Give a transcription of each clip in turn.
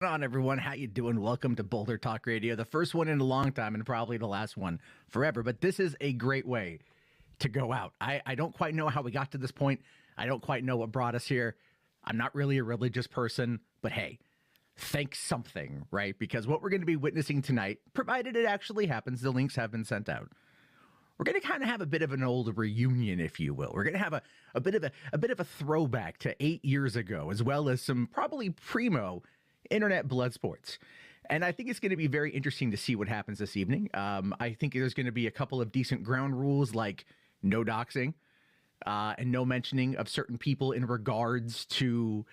On everyone, how you doing? Welcome to Boulder Talk Radio, the first one in a long time and probably the last one forever. But this is a great way to go out. I don't quite know how we got to this point. I don't quite know what brought us here. I'm not really a religious person, but hey, thank something, right? Because what we're going to be witnessing tonight, provided it actually happens, the links have been sent out. We're going to kind of have a bit of an old reunion, if you will. We're going to have a bit of a throwback to 8 years ago, as well as some probably primo internet blood sports. And I think it's going to be very interesting to see what happens this evening. I think there's going to be a couple of decent ground rules, like no doxing and no mentioning of certain people in regards to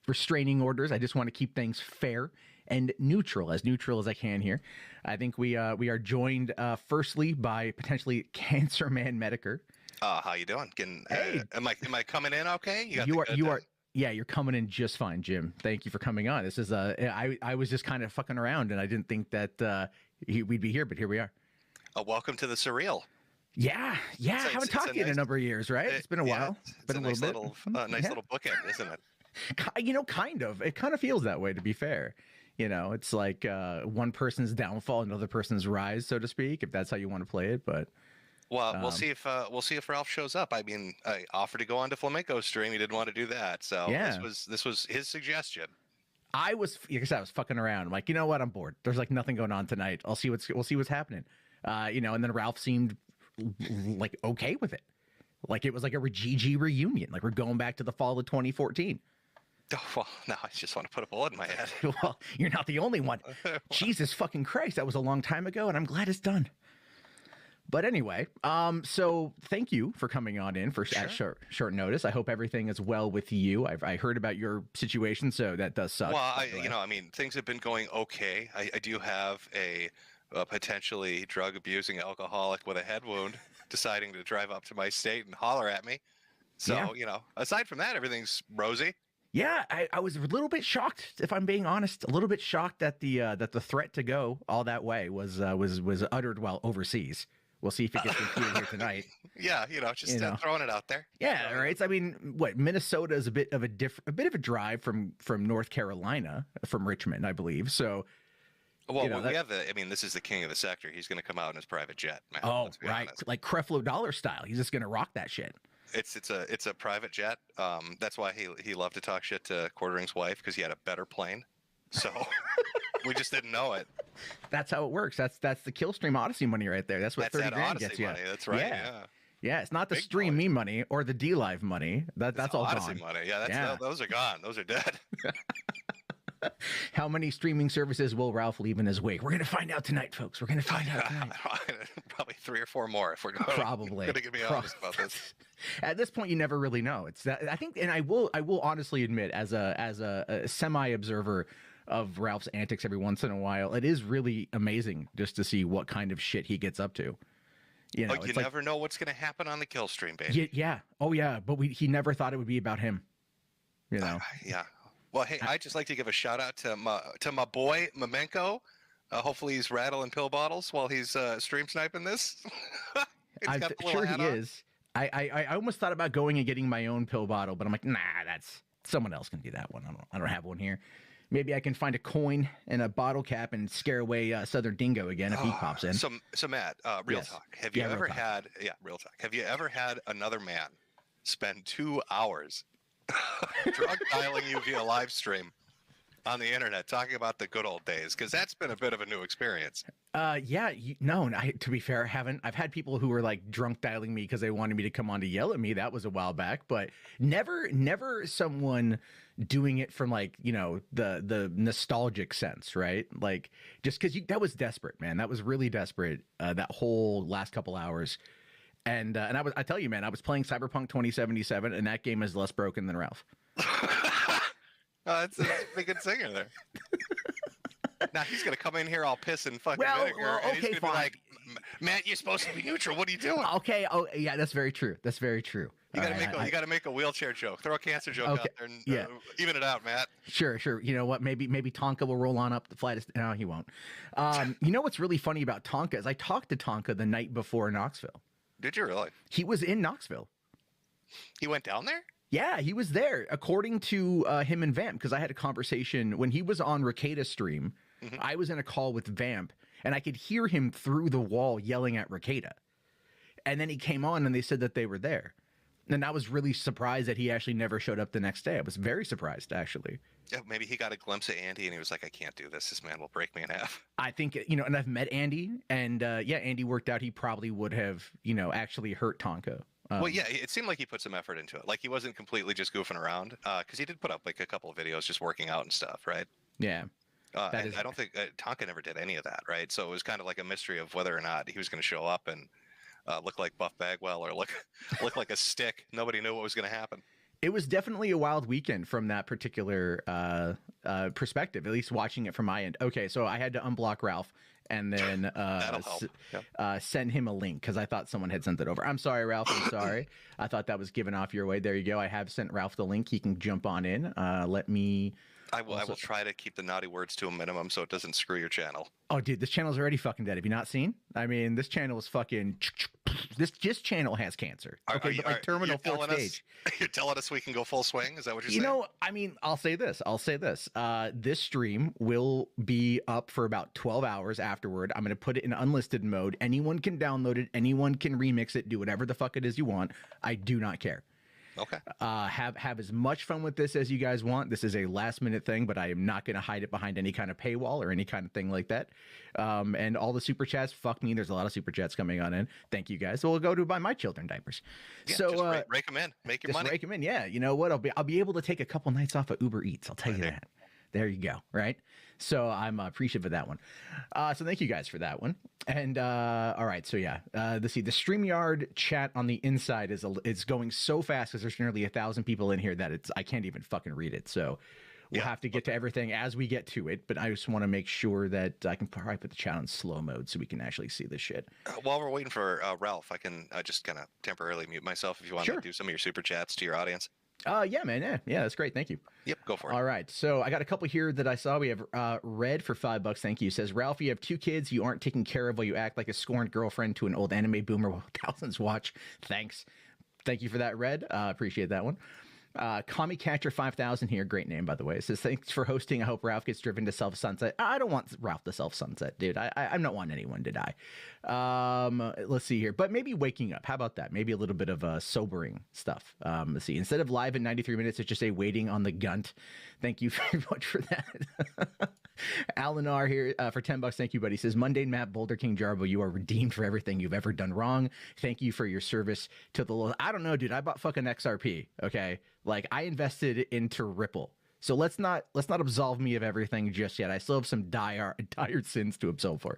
restraining orders. I just want to keep things fair and neutral as I can here. I think we are joined firstly by potentially Cancer Man Metokur. How you doing? Hey. Am I coming in okay? You are. Yeah, you're coming in just fine, Jim. Thank you for coming on. This is I was just kind of fucking around, and I didn't think that we'd be here, but here we are. Welcome to the surreal. Yeah. I haven't talked to you in a number of years, right? It's been a while. It's been a nice little bookend, isn't it? Kind of. It kind of feels that way, to be fair. It's like one person's downfall, another person's rise, so to speak, if that's how you want to play it. But well, we'll see if Ralph shows up. I mean, I offered to go on to Flamenco stream. He didn't want to do that, so yeah. This was his suggestion. I was fucking around. I'm like, you know what? I'm bored. There's like nothing going on tonight. We'll see what's happening. And then Ralph seemed like okay with it. Like it was like a GG reunion. Like we're going back to the fall of 2014. Oh, well, no, I just want to put a bullet in my head. Well, you're not the only one. Jesus fucking Christ, that was a long time ago, and I'm glad it's done. But anyway, so thank you for coming on in at short notice. I hope everything is well with you. I heard about your situation, so that does suck. Well, things have been going okay. I do have a potentially drug abusing alcoholic with a head wound deciding to drive up to my state and holler at me. So, aside from that, everything's rosy. Yeah, I was a little bit shocked, if I'm being honest. A little bit shocked that the threat to go all that way was uttered while overseas. We'll see if it gets repeated here tonight. Yeah, throwing it out there. Yeah, right. So, I mean, Minnesota is a bit of a drive from North Carolina, from Richmond, I believe. So, well, this is the king of the sector. He's going to come out in his private jet, man. Oh, right, like Creflo Dollar style. He's just going to rock that shit. It's a private jet. That's why he loved to talk shit to Quartering's wife, because he had a better plane. So we just didn't know it. That's how it works. That's the Killstream Odyssey money right there. That's what 30 grand gets you. Money. That's right. Yeah. It's not the Stream Me money or the D Live money. That's all Odyssey gone. Money. Yeah, those are gone. Those are dead. How many streaming services will Ralph leave in his wake? We're going to find out tonight, folks. We're going to find out tonight. Probably 3 or 4 more if we're going to be honest about this. At this point, you never really know. It's that I think, and I will honestly admit, as a semi observer of Ralph's antics every once in a while, it is really amazing just to see what kind of shit he gets up to. You never know what's going to happen on the kill stream, baby. Yeah. Oh yeah, but he never thought it would be about him. Yeah. Well, hey, I'd just like to give a shout out to my boy Mamenko. Hopefully he's rattling pill bottles while he's stream sniping this. I'm sure he is. I almost thought about going and getting my own pill bottle, but I'm like, nah, that's someone else can do that one. I don't have one here. Maybe I can find a coin and a bottle cap and scare away Southern Dingo again if he pops in. So Matt, real talk. Have you ever had another man spend 2 hours drug dialing you via live stream on the internet, talking about the good old days? Because that's been a bit of a new experience. To be fair, I haven't. I've had people who were like drunk dialing me because they wanted me to come on to yell at me. That was a while back, but never someone doing it from like, the nostalgic sense, right? Like just because that was desperate, man. That was really desperate. That whole last couple hours. And I tell you, man, I was playing Cyberpunk 2077, and that game is less broken than Ralph. That's a good singer there. Now he's gonna come in here all piss and fucking vinegar, and he's gonna be like, "Matt, you're supposed to be neutral. What are you doing?" Okay. Oh, yeah, that's very true. That's very true. You gotta make a wheelchair joke. Throw a cancer joke out there and even it out, Matt. Sure. You know what? Maybe Tonka will roll on up the flight. No, he won't. You know what's really funny about Tonka is I talked to Tonka the night before Knoxville. Did you really? He was in Knoxville. He went down there? Yeah, he was there, according to him and Vamp, because I had a conversation when he was on Rekida's stream. Mm-hmm. I was in a call with Vamp, and I could hear him through the wall yelling at Rekida. And then he came on, and they said that they were there. And I was really surprised that he actually never showed up the next day. I was very surprised, actually. Yeah, maybe he got a glimpse of Andy, and he was like, I can't do this. This man will break me in half. I think, and I've met Andy, and Andy worked out. He probably would have, actually hurt Tonka. Well, yeah, it seemed like he put some effort into it. Like he wasn't completely just goofing around, because he did put up like a couple of videos just working out and stuff, right? Yeah. I don't think Tonka never did any of that, right? So it was kind of like a mystery of whether or not he was going to show up and look like Buff Bagwell or look like a stick. Nobody knew what was going to happen. It was definitely a wild weekend from that particular perspective, at least watching it from my end. Okay, so I had to unblock Ralph and then send him a link because I thought someone had sent it over. I'm sorry, Ralph. I'm sorry. I thought that was given off your way. There you go. I have sent Ralph the link. He can jump on in. Let me... I will try to keep the naughty words to a minimum so it doesn't screw your channel. Oh, dude, this channel's already fucking dead. Have you not seen? I mean, this channel is fucking... This channel has cancer. Okay, but like terminal fourth stage. You're telling us we can go full swing? Is that what you're saying? I mean, I'll say this. This stream will be up for about 12 hours afterward. I'm going to put it in unlisted mode. Anyone can download it. Anyone can remix it. Do whatever the fuck it is you want. I do not care. Okay. Have as much fun with this as you guys want. This is a last minute thing, but I am not going to hide it behind any kind of paywall or any kind of thing like that. And all the super chats, fuck me. There's a lot of super chats coming on in. Thank you guys. So we'll go to buy my children diapers. Yeah, so just rake them in, make your money. Rake them in. Yeah. You know what? I'll be able to take a couple nights off of Uber Eats. I'll tell you that. There you go. Right. So I'm appreciative of that one. So thank you guys for that one. And all right. So yeah, the StreamYard chat on the inside is going so fast because there's nearly 1,000 people in here that I can't even fucking read it. So we'll have to get to everything as we get to it. But I just want to make sure that I can probably put the chat on slow mode so we can actually see this shit. While we're waiting for Ralph, I can just kind of temporarily mute myself if you want to do some of your super chats to your audience. Yeah, man. Yeah, that's great. Thank you. Yep, go for it. All right. So I got a couple here that I saw. We have Red for $5. Thank you. Says, Ralph, you have 2 kids you aren't taken care of while you act like a scorned girlfriend to an old anime boomer while thousands watch. Thanks. Thank you for that, Red. Appreciate that one. Kami Catcher 5000 here, great name by the way, says thanks for hosting. I hope Ralph gets driven to self sunset. I don't want Ralph to self sunset, dude. I'm not wanting anyone to die. Let's see here, but maybe waking up. How about that? Maybe a little bit of sobering stuff. Let's see. Instead of live in 93 minutes, it's just a waiting on the gunt. Thank you very much for that. Alan R here for $10. Thank you, buddy. He says, Mundane Map, Boulder King Jarbo, you are redeemed for everything you've ever done wrong. Thank you for your service to the I don't know, dude. I bought fucking XRP. Okay. Like I invested into Ripple. So let's not absolve me of everything just yet. I still have some dire sins to absolve for.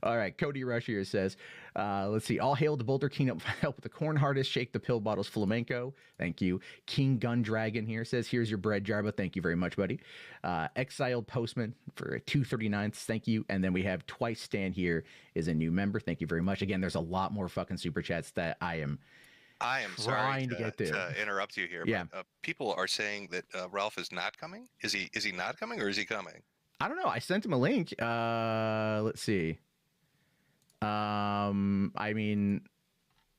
All right, Cody Rush here says, let's see. All hail the Boulder King, help with the corn hardest, shake the pill bottles flamenco. Thank you. King Gun Dragon here says, here's your bread, Jarba. Thank you very much, buddy. Exiled Postman for 239. Thank you. And then we have Twice Stand here is a new member. Thank you very much. Again, there's a lot more fucking super chats that I am sorry to interrupt you here. Yeah. But, people are saying that Ralph is not coming. Is he not coming or is he coming? I don't know. I sent him a link. Let's see. I mean,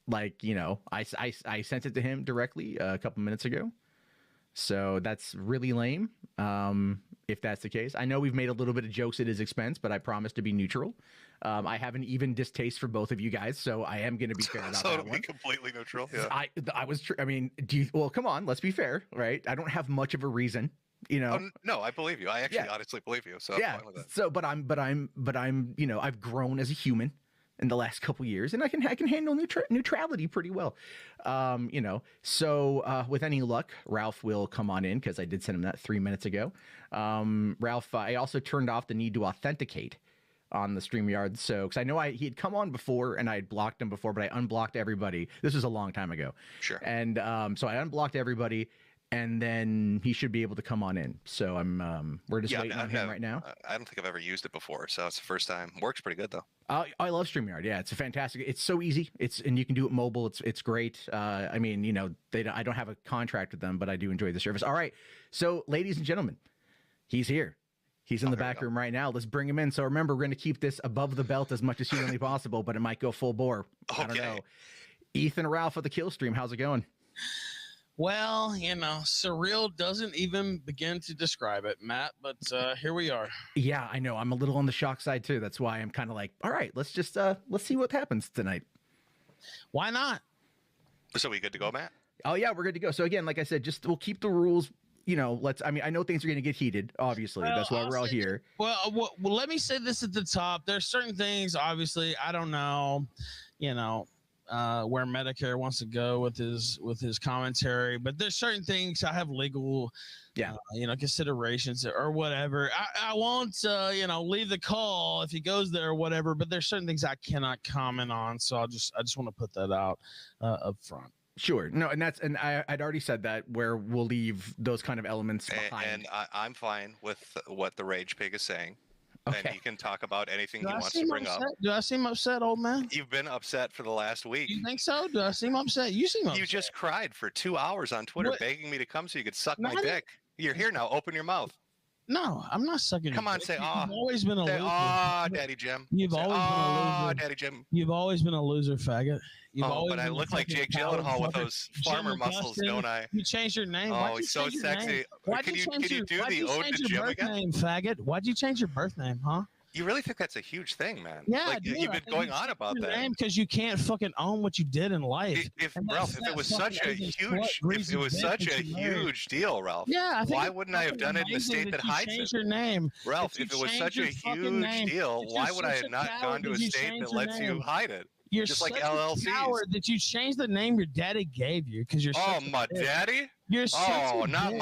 like, you know, I sent it to him directly a couple minutes ago. So that's really lame. If that's the case, I know we've made a little bit of jokes at his expense, but I promise to be neutral. I have an even distaste for both of you guys, so I am going to be fair about that one. So completely neutral. Yeah. I was. I mean, well, come on, let's be fair, right? I don't have much of a reason, you know. No, I believe you. I actually honestly believe you. So yeah. I'm fine with that. So, but I'm, you know, I've grown as a human in the last couple years, and I can handle neutrality pretty well, you know. So with any luck, Ralph will come on in because I did send him that 3 minutes ago. Ralph, I also turned off the need to authenticate on the StreamYard, so because I know he had come on before and I had blocked him before, but I unblocked everybody. This was a long time ago. Sure. And so I unblocked everybody. And then he should be able to come on in. So we're just waiting on him right now. I don't think I've ever used it before, so it's the first time. Works pretty good though. I love StreamYard. Yeah, it's a fantastic. It's so easy. And you can do it mobile. It's great. I mean, you know, I don't have a contract with them, but I do enjoy the service. All right, so ladies and gentlemen, he's here. He's in the back room right now. Let's bring him in. So remember, we're going to keep this above the belt as much as humanly possible, but it might go full bore. I don't know. Ethan Ralph of the Kill Stream. How's it going? Well, surreal doesn't even begin to describe it, Matt, but here we are. Yeah, I know. I'm a little on the shock side too. That's why I'm kind of like, all right, let's just let's see what happens tonight. Why not? So we good to go, Matt? Oh yeah, we're good to go. So again, like I said, we'll keep the rules. I know things are going to get heated. Obviously, that's why we're all here. Well, let me say this at the top. There's certain things, obviously, I don't know, where Metokur wants to go with his commentary, but there's certain things I have legal, considerations or whatever. I won't, leave the call if he goes there or whatever. But there's certain things I cannot comment on, so I just want to put that out up front. Sure. No, and I'd already said that, where we'll leave those kind of elements behind. And I'm fine with what the Rage Pig is saying. Okay. And he can talk about anything he wants to bring up. Do I seem upset, old man? You've been upset for the last week. You think so? Do I seem upset? You seem upset. You just cried for 2 hours on Twitter begging me to come so you could suck my dick. You're here now. Open your mouth. No, I'm not sucking. Come on, say "oh." You've always been a loser. Daddy Jim. You've always been a loser. Daddy Jim. You've always been a loser, faggot. But I look like Jake Gyllenhaal with those farmer muscles, don't I? You changed your name. Oh, he's so sexy. Can you do the ode to Jim again? Name, faggot? Why'd you change your birth name, huh? You really think that's a huge thing, man? Yeah, you've been going on about that. Because you can't fucking own what you did in life. Ralph, if it was such a huge deal, Ralph. Yeah, why wouldn't I have done it in the state that hides it? Your name, Ralph, if it was such a huge deal, why would I have not gone to a state that lets you hide it? You're just such like LLCs. A coward that you changed the name your daddy gave you because you're. My daddy. You're not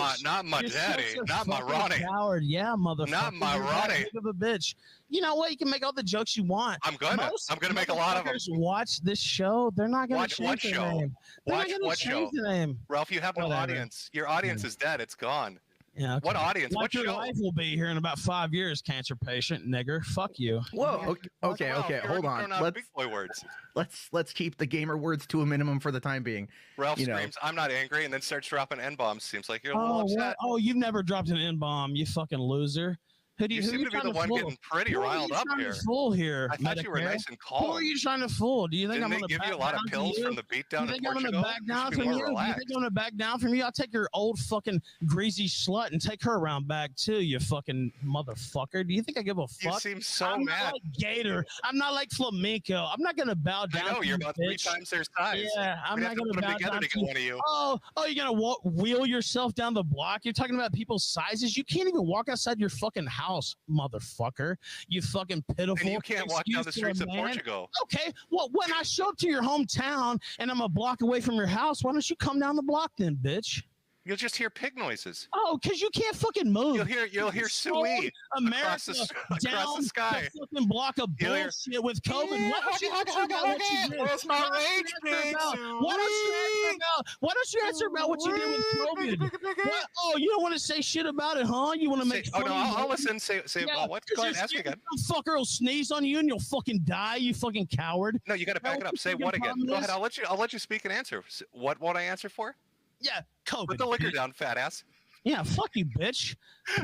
my daddy, not my Ronnie. Coward, yeah, motherfucker. Not my Ronnie. Big of a bitch. You know what? You can make all the jokes you want. I'm gonna make a lot of them. Watch this show. They're not gonna change the name. Watch what show? The name. Ralph, you have no audience. Your audience is dead. It's gone. Yeah, okay. What audience? What your life will be here in about 5 years, cancer patient, nigger. Fuck you. Whoa. Okay. Hold on. Big boy words. Let's keep the gamer words to a minimum for the time being. Ralph screams, "I'm not angry," and then starts dropping N-bombs. Seems like you're a little upset. You've never dropped an N-bomb, you fucking loser. You seem to be the one getting pretty riled up here. Fool here. I thought you were nice and calm. Who are you trying to fool? Do you think I'm going to give you a lot of pills from the beatdown in Portugal? You think I'm going to back down from you? Do you think I'm going to back down from you? I'll take your old fucking greasy slut and take her around back too, you fucking motherfucker. Do you think I give a fuck? You seem so mad. I'm not like Gator. I'm not like Flamenco. I'm not going to bow down. I know, you're about 3 times their size. Yeah, I'm not going to bow down to get one of you. Oh, you're going to wheel yourself down the block? You're talking about people's sizes? You can't even walk outside your fucking house, motherfucker. You fucking pitiful. And you can't walk down the streets of Portugal. Okay, well, when I show up to your hometown and I'm a block away from your house, why don't you come down the block then, bitch? You'll just hear pig noises. Oh, because you can't fucking move. You'll hear Sui across the sky. The fucking block of bullshit with COVID. Why don't you answer about what you did? It's my rage, pig. Why don't you answer about what you did with COVID? You don't want to say shit about it, huh? You want to make fun of I'll listen. Say about what? Go ahead, ask me again. Some fucker will sneeze on you and you'll fucking die, you fucking coward. No, you got to back it up. Say what again? Go ahead. I'll let you speak and answer. What won't I answer for? Yeah, COVID. Put the liquor down, fat ass. Yeah, fuck you, bitch.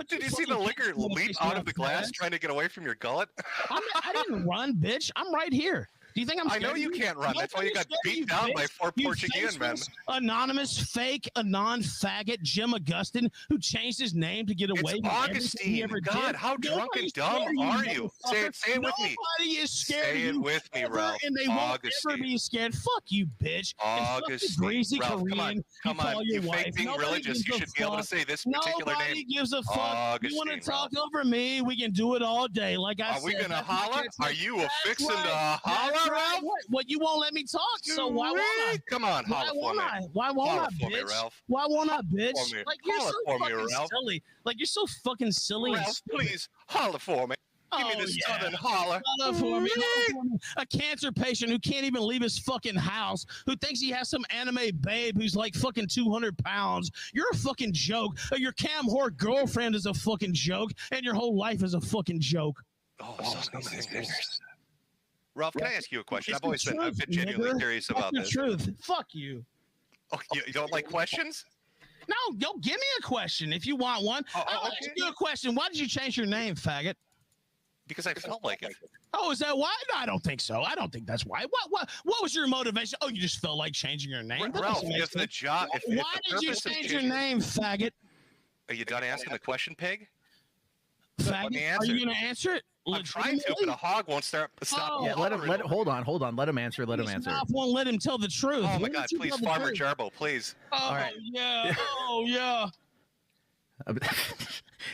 Did you see the liquor leap out of the glass trying to get away from your gullet? I didn't run, bitch. I'm right here. Do you think I'm scared? I know you can't run. That's why you got beat down by 4 Portuguese men. Anonymous, fake, faggot Jim Augustine, who changed his name to get away from Augustine. He ever God, did. how drunk and dumb are you? Say it with me. Nobody is scared of you. Say it with me, Ralph. And they won't ever be scared. Fuck you, bitch. Augustine. Ralph, come on. You fake being religious. You should be able to say this particular name. Nobody gives a fuck. You want to talk over me? We can do it all day. Like I said. Are we going to holler? Are you affixing to holler, Ralph? Well, you won't let me talk, so why won't I? Come on, holler for me. Why won't I, bitch? Why won't I, bitch? Like, you're so fucking silly. Like, you're so fucking silly. Ralph, please, holler for me. Give me the southern holler. Holler for me. A cancer patient who can't even leave his fucking house, who thinks he has some anime babe who's like fucking 200 pounds. You're a fucking joke. Your cam whore girlfriend is a fucking joke, and your whole life is a fucking joke. Ralph, can I ask you a question? I've been genuinely curious about this. Truth. Fuck you. Oh, you don't like questions? No, go give me a question if you want one. I'll ask you a question. Why did you change your name, faggot? Because I felt like it. Oh, is that why? No, I don't think so. I don't think that's why. What was your motivation? Oh, you just felt like changing your name? Ralph, if the job... Why did you change your name, faggot? Are you done asking the question, pig? Faggot, are you going to answer it? I'm trying to, but a hog won't stop. Yeah, let him. Hold on. Let him answer. Let him answer. Mouth won't let him tell the truth. Oh my God! Please, Farmer Jarbo, please. Oh, all right. Yeah. Oh yeah.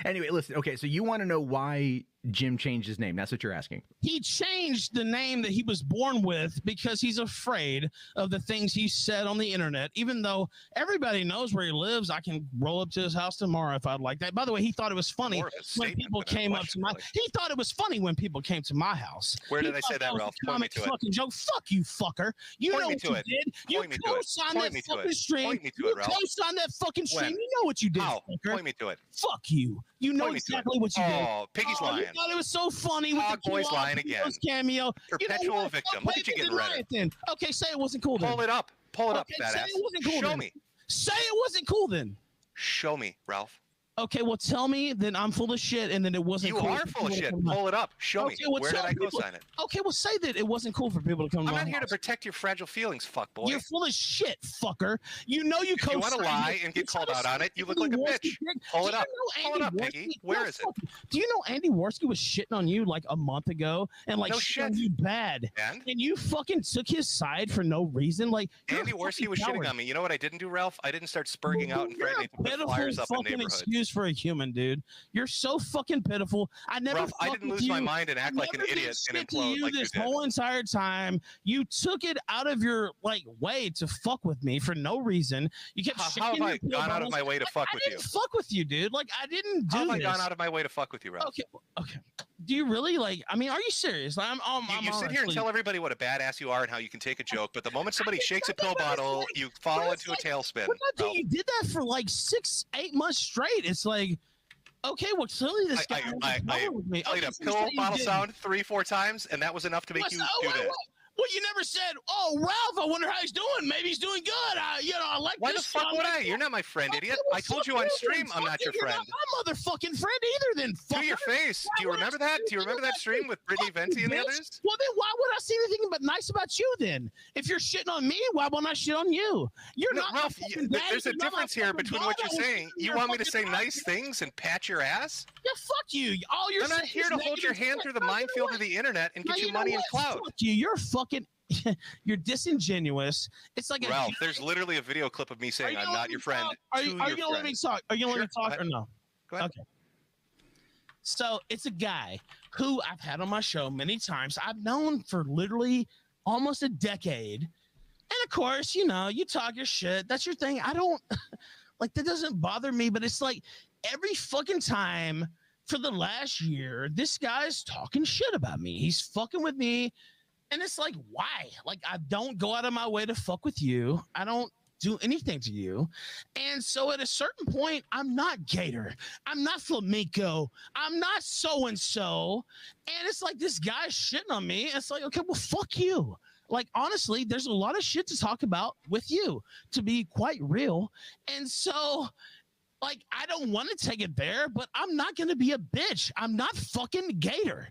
Anyway, listen. Okay, so you want to know why Jim changed his name? That's what you're asking. He changed the name that he was born with because he's afraid of the things he said on the internet. Even though everybody knows where he lives, I can roll up to his house tomorrow if I'd like that. By the way, he thought it was funny when people came up to my. He thought it was funny when people came to my house. Where did I say that, Ralph? Point me to it. Joke. Fuck you, fucker. You know what you did. You co-signed that fucking stream. You co-signed that fucking stream. You know what you did, fucker. Point me to it. Fuck you. You know exactly what you did. Oh, Piggy's lying. You thought it was so funny with the boy's lying again. Cameo. Perpetual victim. Look at you getting ready. Then. Okay, say it wasn't cool then. Pull it up. Pull it up, fat say ass. It wasn't cool Show then. me. Say it wasn't cool then. Show me, Ralph. Okay, well, tell me then I'm full of shit and then it wasn't cool. You are full of shit. Pull it up. Show me. Well, where did I go sign it? Okay, well, say that it wasn't cool for people to come to my house. I'm not here to protect your fragile feelings, fuckboy. You're full of shit, fucker. You know you co-signed. You want to lie and get called out on it? You look like a bitch. Pull it up. Pull it up, Piggy. Where is it? Do you know Andy Worski was shitting on you like a month ago and like shitting on you bad? And you fucking took his side for no reason? Like Andy Worski was shitting on me. You know what I didn't do, Ralph? I didn't start spurging out and threatening to put flyers up in neighborhoods. Excuse for a human, dude. You're so fucking pitiful. I didn't lose my mind and act like an idiot and implode like you did. This whole entire time, you took it out of your way to fuck with me for no reason. You kept. How have I gone out of my way to fuck with you? I didn't fuck with you, dude. Like I didn't do this. How have I gone out of my way to fuck with you, Ralph? Okay. Do you really I mean, are you serious? You sit here and tell everybody what a badass you are and how you can take a joke, but the moment somebody shakes a pill bottle, you fall into a tailspin. You did that for like 6-8 months straight. It's like. Okay, well, clearly this guy with me. I played a pill bottle sound 3-4 times, and that was enough to make you do that. Well, you never said, "Oh, Ralph, I wonder how he's doing. Maybe he's doing good." I like Why this. Why the fuck would I? You're not my friend, idiot. I told you on stream I'm not your friend. You're not my motherfucking friend either. Then to your face. Do you remember that? Do you remember that stream with Brittany Venti and the others? Well, then why would I say anything but nice about you? Then, if you're shitting on me, why won't I shit on you? You're not Ralph. There's a difference here between what you're saying. You want me to say nice things and pat your ass? Yeah, fuck you. I'm not here to hold your hand through the minefield of the internet and get you money and clout. Fuck you. You're fucking. You're disingenuous. It's like Ralph. There's literally a video clip of me saying I'm not your friend. Are you gonna let me talk? Are you gonna let me talk or no? Go ahead. Okay. So it's a guy who I've had on my show many times. I've known for literally almost a decade, and of course, you talk your shit. That's your thing. I don't that doesn't bother me. But it's like every fucking time for the last year, this guy's talking shit about me. He's fucking with me. And it's like, why? Like, I don't go out of my way to fuck with you. I don't do anything to you. And so at a certain point, I'm not Gator. I'm not Flamenco. I'm not so-and-so. And it's like, this guy's shitting on me. It's like, okay, well, fuck you. Like, honestly, there's a lot of shit to talk about with you, to be quite real. And so, like, I don't want to take it there, but I'm not going to be a bitch. I'm not fucking Gator.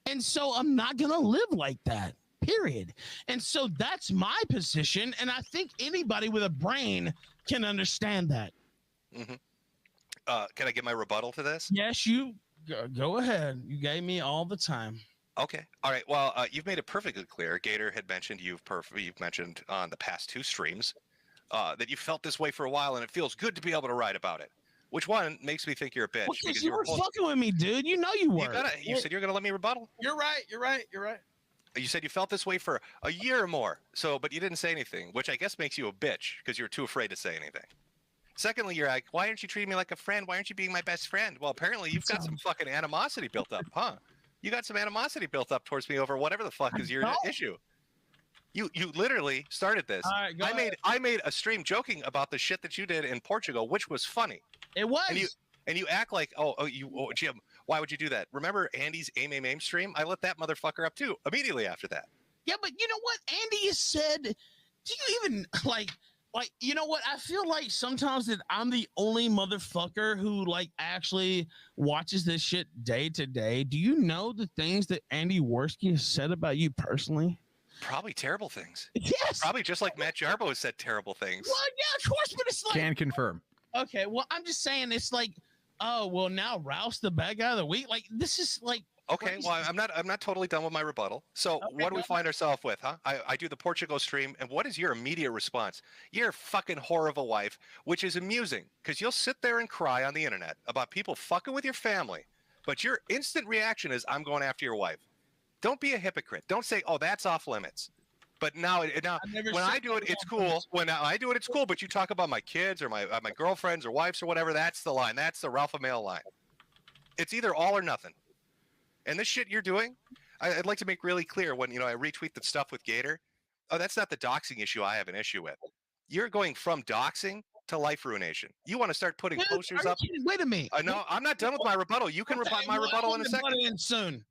And so I'm not going to live like that, period. And so that's my position. And I think anybody with a brain can understand that. Mm-hmm. Can I give my rebuttal to this? Yes, you go ahead. You gave me all the time. Okay. All right. Well, you've made it perfectly clear. Gator had mentioned, you've mentioned on the past 2 streams that you felt this way for a while, and it feels good to be able to write about it. Which one makes me think you're a bitch? Well, because you were fucking with me, dude. You know you were. You said you're going to let me rebuttal? You're right. You said you felt this way for a year or more, but you didn't say anything, which I guess makes you a bitch because you're too afraid to say anything. Secondly, you're like, why aren't you treating me like a friend? Why aren't you being my best friend? Well, apparently you've got some fucking animosity built up, huh? You got some animosity built up towards me over whatever the fuck is your issue. You literally started this. Right, I made a stream joking about the shit that you did in Portugal, which was funny. It was. And you act like, Jim, why would you do that? Remember Andy's AIM stream? I let that motherfucker up too immediately after that. Yeah, but you know what? Andy has said, do you even like, you know what? I feel like sometimes that I'm the only motherfucker who like actually watches this shit day to day. Do you know the things that Andy Worski has said about you personally? Probably terrible things. Yes. Probably just like Matt Jarbo has said terrible things. Well, yeah, of course, but it's like Can confirm. okay. Well, I'm just saying it's like, oh, well, now Ralph's the bad guy of the week. Like this is like. Okay, crazy. well, I'm not totally done with my rebuttal. So Okay, what do we find ourselves with, huh? I do the Portugal stream, and what is your immediate response? You're a fucking whore of a wife, which is amusing, because you'll sit there and cry on the internet about people fucking with your family, but your instant reaction is, I'm going after your wife. Don't be a hypocrite. Don't say, oh, that's off limits. But now when I do it, it's cool. When I do it, it's cool. But you talk about my kids or my girlfriends or wives or whatever, that's the line. That's the Ralph Mail line. It's either all or nothing. And this shit you're doing, I'd like to make really clear when, I retweet the stuff with Gator. Oh, that's not the doxing issue I have an issue with. You're going from doxing to life ruination. You want to start putting posters up. Wait a minute. No, I'm not done with my rebuttal. You can rebut my rebuttal in a second. Soon.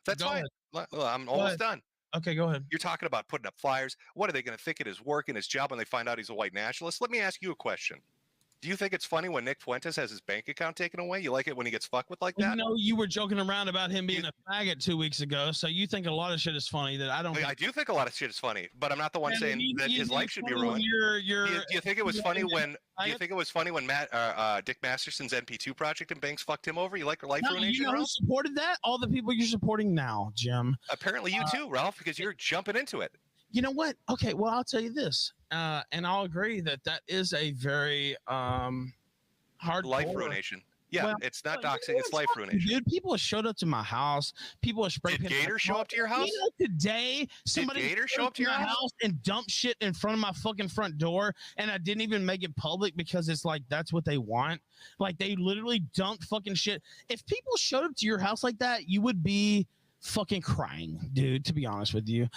That's fine. Well, I'm almost done. Okay, go ahead. You're talking about putting up flyers. What are they going to think it is work and his job when they find out he's a white nationalist? Let me ask you a question. Do you think it's funny when Nick Fuentes has his bank account taken away? You like it when he gets fucked with like that? You were joking around about him being a faggot 2 weeks ago, so you think a lot of shit is funny that I don't. I do think a lot of shit is funny, but I'm not the one saying that his life should be ruined. Do you think it was funny when? Do you think it was funny when Dick Masterson's NP2 project and banks fucked him over? You like life ruination? You know who supported that? All the people you're supporting now, Jim. Apparently you too, Ralph, because you're jumping into it. You know what? Okay, well I'll tell you this, and I'll agree that is a very hard life ruination. Yeah, well, it's not doxing, it's life ruination. Dude, people have showed up to my house. People have sprayed. Did Gator show up to your house? Today, somebody did Gator show up to your house and dump shit in front of my fucking front door, and I didn't even make it public because it's like that's what they want. Like they literally dumped fucking shit. If people showed up to your house like that, you would be fucking crying, dude, to be honest with you.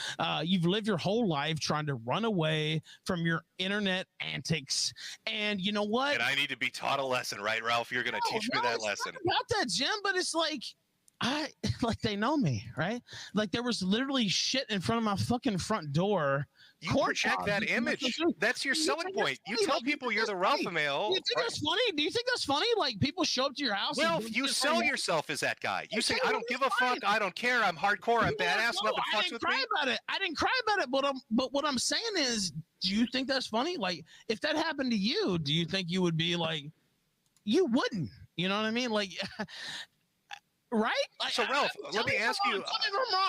You've lived your whole life trying to run away from your internet antics, and you know what? And I need to be taught a lesson, right, Ralph? You're gonna teach me that lesson. Not about that, Jim, but it's like like they know me, right? Like there was literally shit in front of my fucking front door. You project that image. That's your selling point. You tell people you're the Ralph Mail. Do you think that's funny? Do you think that's funny? Like people show up to your house. Well, you sell yourself as that guy. You say, I don't give a fuck. I don't care. I'm hardcore. I'm badass. Nothing fucks with me. I didn't cry about it, but what I'm saying is, do you think that's funny? Like if that happened to you, do you think you would be like, you wouldn't? You know what I mean? Like. Right? Like, so, Ralph, let me ask you.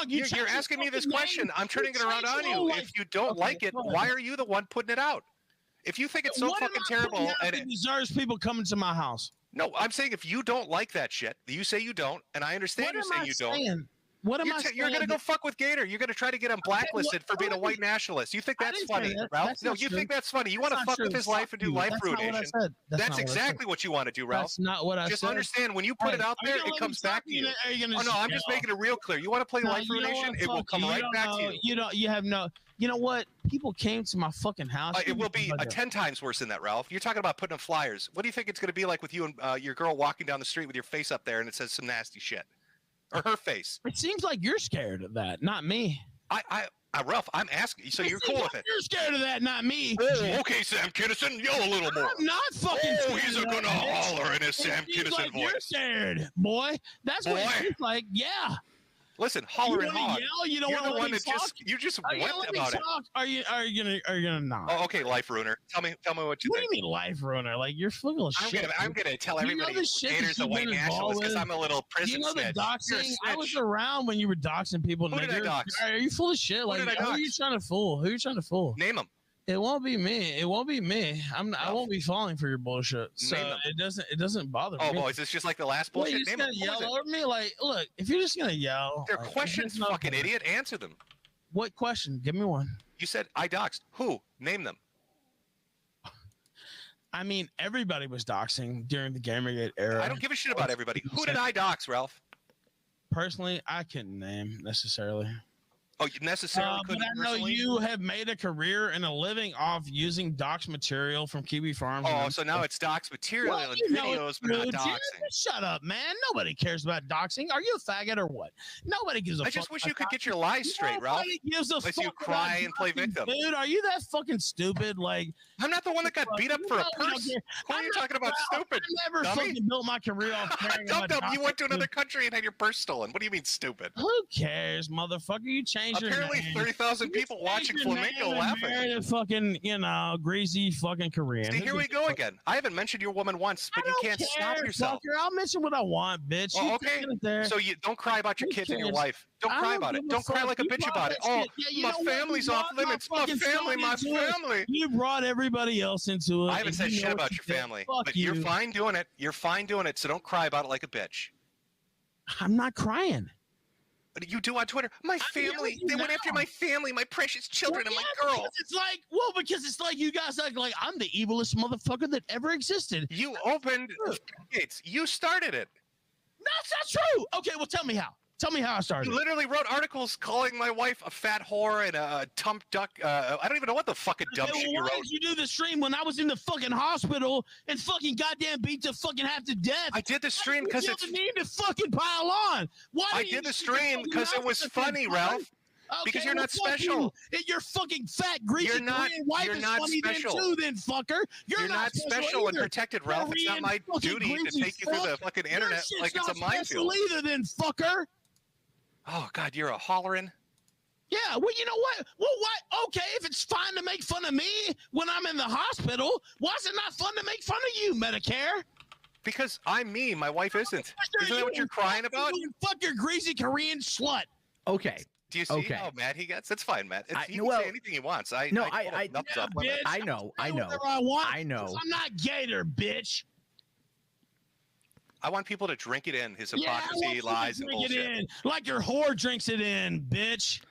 You're asking me this question. I'm turning it around on you. If you don't like it, why are you the one putting it out? If you think it's so fucking terrible, and it deserves people coming to my house. No, I'm saying if you don't like that shit, you say you don't, and I understand you're saying you don't. What am I saying? You're going to go fuck with Gator. You're going to try to get him blacklisted for being a white nationalist. You think that's funny, Ralph? No, you think that's funny. You want to fuck with his life and do life ruination. That's exactly what you want to do, Ralph. That's not what I said. Just understand, when you put it out there, it comes back to you. Oh, no, I'm just making it real clear. You want to play life ruination? It will come right back to you. You have no... You know what? People came to my fucking house. It will be 10 times worse than that, Ralph. You're talking about putting up flyers. What do you think it's going to be like with you and your girl walking down the street with your face up there and it says some nasty shit? Or her face. It seems like you're scared of that, not me. Ralph, I'm asking. So you're cool with it. You're scared of that, not me. Oh, okay, Sam Kinison, yell a little more. I'm not fucking. Oh, he's gonna holler in his Sam Kinison voice. You're scared, boy. That's what it seems like. Yeah. Listen, holler and hog. You don't want to talk. You just wept about it. Are you gonna not? Oh, okay, life ruiner. Tell me what you think. What do you mean life ruiner? Like you're full of shit. I'm gonna tell everybody Gator's a white nationalist because I'm a little prison snitch. The doxing? I was around when you were doxing people. Who did I dox? Are you full of shit? Like who are you trying to fool? Who are you trying to fool? Name them. It won't be me. It won't be me. I won't be falling for your bullshit. So it doesn't bother me. Oh, boy, is this just like the last bullshit? You're just gonna yell over me? Like, look, if you're just gonna yell, they're questions, fucking idiot. Answer them. What question? Give me one. You said I doxed. Who? Name them. I mean, everybody was doxing during the Gamergate era. I don't give a shit about everybody. Who did I dox, Ralph? Personally, I couldn't name necessarily. Oh, you necessarily couldn't. But I know you have made a career and a living off using docs material from Kiwi Farms. Oh, so now it's docs material and videos, but not doxing. Shut up, man. Nobody cares about doxing. Are you a faggot or what? Nobody gives a fuck. I just wish you could get your lies straight, Ralph. Unless you cry and play victim. Dude, are you that fucking stupid? Like, I'm not the one that got beat up for a purse. What are you talking about, stupid? I never fucking built my career off caring about doxing. You went to another country and had your purse stolen. What do you mean, stupid? Who cares, motherfucker? You changed Apparently, your name. 30,000 people watching Flamenco laughing. A fucking, greasy fucking Korean. See, here we go again. I haven't mentioned your woman once, but you can't stop yourself. Fucker. I'll mention what I want, bitch. Oh, okay. So you don't cry about your kids and your wife. Don't cry about it. Don't cry like a bitch about it. Oh, my family's off limits. My family. You brought everybody else into it. I haven't said shit about your family, but you're fine doing it. You're fine doing it. So don't cry about it like a bitch. I'm not crying. What do you do on Twitter? My family. They went after my family, my precious children, and my girl. Because it's like you guys act like I'm the evilest motherfucker that ever existed. You opened the gates. You started it. That's not true. Okay, well, tell me how. Tell me how I started. You literally wrote articles calling my wife a fat whore and a tump duck. I don't even know what the fucking dumb shit you wrote. Why did you do the stream when I was in the fucking hospital and fucking goddamn beat to fucking half to death? I did the stream because it's. You need to fucking pile on. I did the stream because it was funny, Ralph. Okay, because you're not special. You're fucking fat, greasy Korean wife is funny special. Then fucker. You're not special and protected, Ralph. It's not my duty to take you through the fucking internet like it's a minefield. Either, then fucker. Oh God, you're a hollering. Yeah, well, you know what? Well, why? Okay, if it's fine to make fun of me when I'm in the hospital, why is it not fun to make fun of you, Medicare? Because I'm me, my wife isn't. Isn't that what you're crying about? Fuck your greasy Korean slut. Okay. Do you see how mad he gets? It's fine, Matt. He can say anything he wants. I know. I know. I'm not gator, bitch. I want people to drink it in, his hypocrisy, lies, and bullshit. It in, like your whore drinks it in, bitch.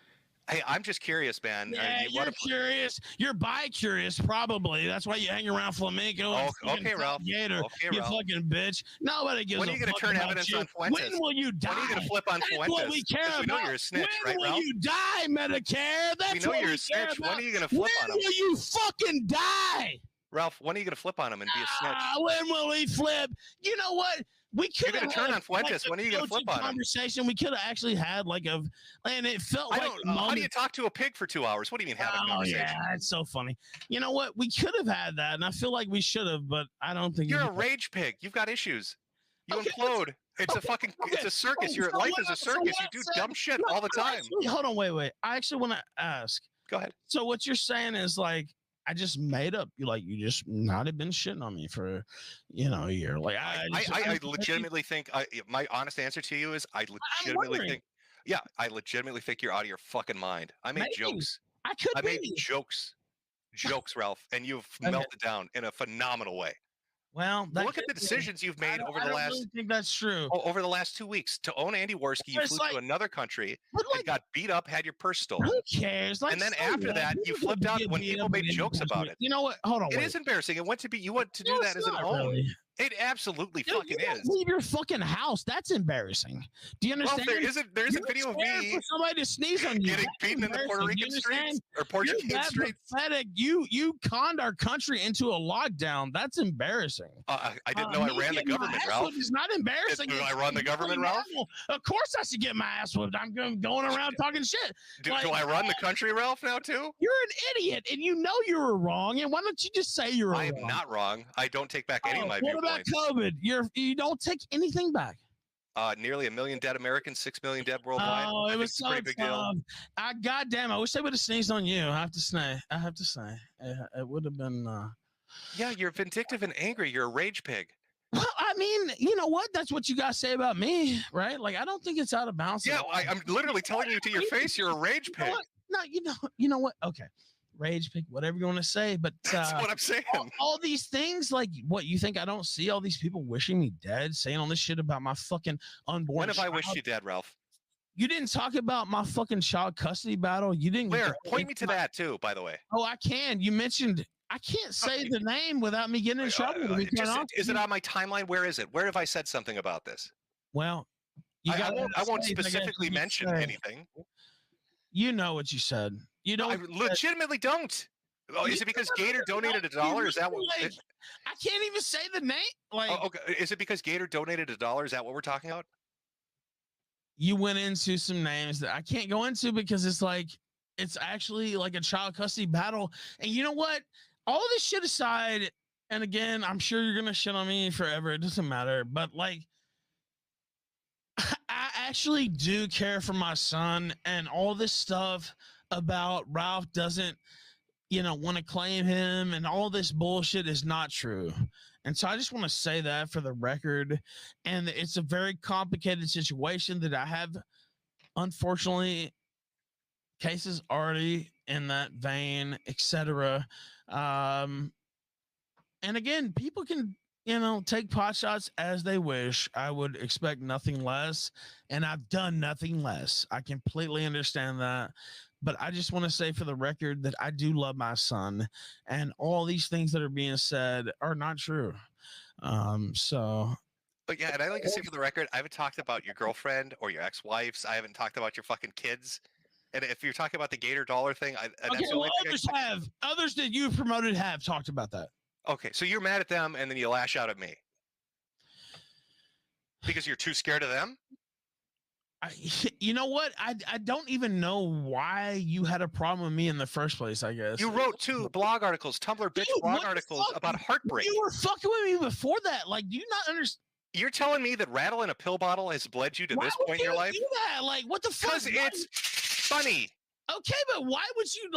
Hey, I'm just curious, man. Yeah, you're curious. You're bi-curious, probably. That's why you hang around Flamenco. Oh, okay, Ralph. Gator, you fucking bitch. Nobody gives a fuck. When are you going to turn evidence on Fuentes? When will you die? When are you going to flip on Fuentes? That's what we care about. We know you're a snitch, right, Ralph? When will you die, Medicare? That's we know you're a snitch. When are you going to flip on him? When will you fucking die? Ralph, when are you going to flip on him and be a snitch? When will he flip? You know what? We could You're going to turn on Fuentes. When are you going to flip on him? Conversation. We could have actually had and it felt like. How do you talk to a pig for 2 hours? What do you mean have a conversation? Yeah, it's so funny. You know what? We could have had that, and I feel like we should have, but I don't think you're a rage pig. You've got issues. You implode. It's a fucking. It's a circus. Your life is a circus. You do dumb shit all the time. Hold on, wait. I actually want to ask. Go ahead. So what you're saying is like. I just made up. You just not have been shitting on me for, a year. Like I legitimately think. My honest answer to you is I legitimately think. Yeah, I legitimately think you're out of your fucking mind. I made jokes. I made jokes, Ralph, and you've melted down in a phenomenal way. Well, look at the decisions you've made over the last. I really think that's true. Over the last 2 weeks, to own Andy Worski, you flew to another country and got beat up, had your purse stolen. Who cares? And then after that, you flipped out when people made jokes about it. You know what? Hold on. It is embarrassing. You want to do that as an own. Really. It absolutely fucking is. Leave your fucking house. That's embarrassing. Do you understand? Well, there is a video of me for somebody to sneeze on you. Getting beaten in the Puerto Rican streets or Portuguese streets. Pathetic. You conned our country into a lockdown. That's embarrassing. I didn't know I ran the government, Ralph. It's not embarrassing. Do I run the government, Ralph? Of course I should get my ass whipped. I'm going around talking shit. Do I run the country, Ralph, now too? You're an idiot, and you know you were wrong. And why don't you just say you're wrong? I am not wrong. I don't take back any of my viewpoints. What about COVID? You don't take anything back. Nearly 1 million dead Americans, 6 million dead worldwide. Oh, it was so pretty big deal. Goddamn, I wish they would have sneezed on you. I have to say, it would have been. Yeah, you're vindictive and angry. You're a rage pig. Well, I mean, you know what? That's what you guys say about me, right? Like, I don't think it's out of bounds. Yeah, I'm literally telling you to your face, you're a rage pig. No, you know what? Okay. Rage pig, whatever you want to say, but that's what I'm saying. All these things, like what you think I don't see all these people wishing me dead, saying all this shit about my fucking unborn. When have I wished you dead, Ralph? You didn't talk about my fucking child custody battle. You didn't. Where? Point me to that too, by the way. Oh, I can. You mentioned. I can't say the name without me getting in trouble. Is it on my timeline? Where is it? Where have I said something about this? Well, I won't specifically mention anything. You know what you said. You know, I legitimately don't. Oh, is it because Gator donated $1? Is that what? Like, I can't even say the name. Like, okay. Is it because Gator donated $1? Is that what we're talking about? You went into some names that I can't go into because it's actually like a child custody battle. And you know what? All this shit aside, and again, I'm sure you're gonna shit on me forever. It doesn't matter. But like, I actually do care for my son, and all this stuff about Ralph doesn't, want to claim him and all this bullshit is not true. And so I just want to say that for the record. And it's a very complicated situation that I have, unfortunately, cases already in that vein, etc. And again, people can, take pot shots as they wish. I would expect nothing less. And I've done nothing less. I completely understand that. But I just want to say for the record that I do love my son, and all these things that are being said are not true. But yeah, and I like to say for the record, I haven't talked about your girlfriend or your ex-wives. I haven't talked about your fucking kids. And if you're talking about the Gator dollar thing, others that you've promoted have talked about that. Okay, so you're mad at them, and then you lash out at me because you're too scared of them. You know what? I don't even know why you had a problem with me in the first place, I guess. You wrote 2 blog articles, Tumblr bitch blog articles about heartbreak. You were fucking with me before that. Like, do you not understand? You're telling me that rattling a pill bottle has led you to this point in your life? Do that? Like, what the fuck? Because it's funny. Okay, but why would you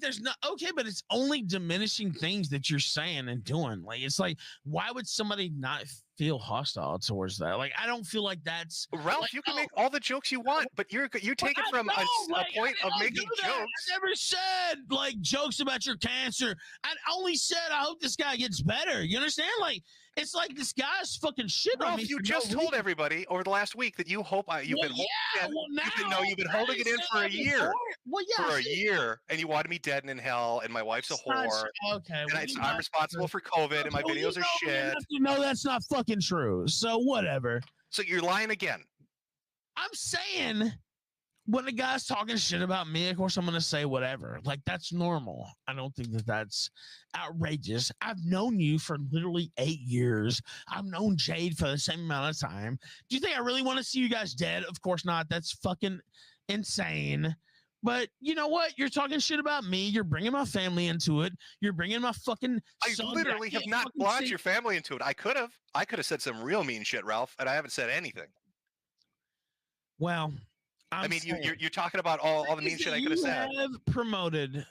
there's not okay, but it's only diminishing things that you're saying and doing. Like, it's like, why would somebody not feel hostile towards that? Like, I don't feel like that's Ralph. like, you can make all the jokes you want, but you take it from a point of making jokes. I never said like jokes about your cancer. I only said I hope this guy gets better. You understand? Like, it's like this guy's fucking shit on me. You just told everybody over the last week that you hope you've been holding it in for a year. Well, yeah, for a year, and you wanted me dead and in hell, and my wife's a whore. Okay, and I'm responsible for COVID, and my videos are shit. No, that's not fucking true. So whatever. So you're lying again. I'm saying when a guy's talking shit about me, of course I'm gonna say whatever. Like, that's normal. I don't think that that's outrageous. I've known you for literally 8 years. I've known Jade for the same amount of time. Do you think I really want to see you guys dead? Of course not. That's fucking insane. But you know what? You're talking shit about me. You're bringing my family into it. You're bringing my fucking. I literally have not brought your family into it. I could have said some real mean shit, Ralph, and I haven't said anything. Well, I mean, you're talking about all the mean shit I could have said. You have promoted.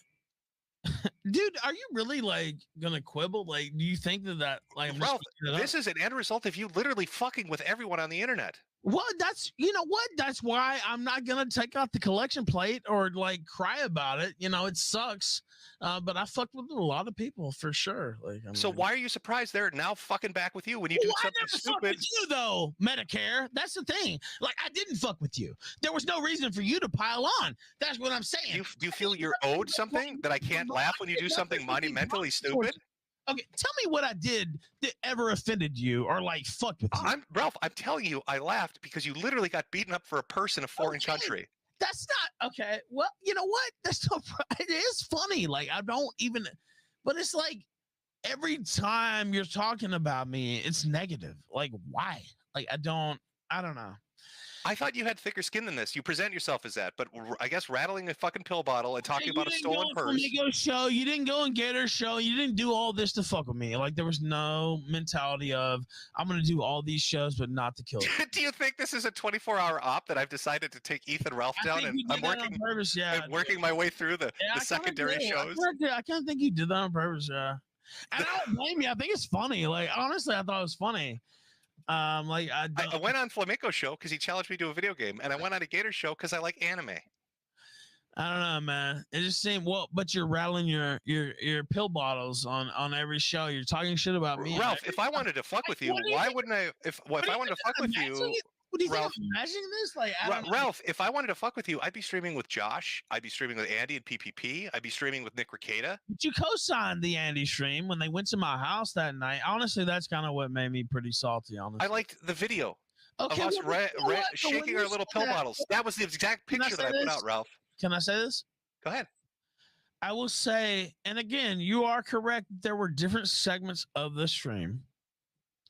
Dude, are you really like gonna quibble? Like, do you think that like Ralph, this is an end result of you literally fucking with everyone on the internet? Well, that's why I'm not gonna take out the collection plate or like cry about it. It sucks, but I fucked with a lot of people for sure. Like, so why are you surprised they're now fucking back with you when you do something stupid? Fuck with you though, Medicare. That's the thing. Like, I didn't fuck with you. There was no reason for you to pile on. That's what I'm saying. Do you feel you're owed something, that I can't laugh when you do something monumentally stupid? Okay, tell me what I did that ever offended you or like fucked with you. Ralph, I'm telling you, I laughed because you literally got beaten up for a purse in a foreign country. That's not okay. Well, you know what? That's not. It is funny. Like, I don't even. But it's like every time you're talking about me, it's negative. Like, why? Like, I don't know. I thought you had thicker skin than this. You present yourself as that, but I guess rattling a fucking pill bottle and talking about a stolen purse. You didn't go and Gator show. You didn't do all this to fuck with me. Like, there was no mentality of I'm gonna do all these shows, but not to kill you. Do you think this is a 24-hour op that I've decided to take Ethan Ralph down, and I'm working my way through the secondary shows? I kind of think you did that on purpose. Yeah, and I don't blame you. I think it's funny. Like, honestly, I thought it was funny. I went on Flamenco show because he challenged me to a video game, and I went on a Gator show because I like anime. I don't know, man. It just seemed but you're rattling your pill bottles on every show. You're talking shit about me. Ralph, if I wanted to fuck with you, why wouldn't I? If I wanted to fuck with you. What do you think I'm imagining this? Like, Ralph, if I wanted to fuck with you, I'd be streaming with Josh. I'd be streaming with Andy and PPP. I'd be streaming with Nick Ricada. But you co-signed the Andy stream when they went to my house that night. Honestly, that's kind of what made me pretty salty, honestly. I liked the video. Okay, of us shaking our little pill bottles. That was the exact picture that I put out, Ralph. Can I say this? Go ahead. I will say, and again, you are correct. There were different segments of the stream,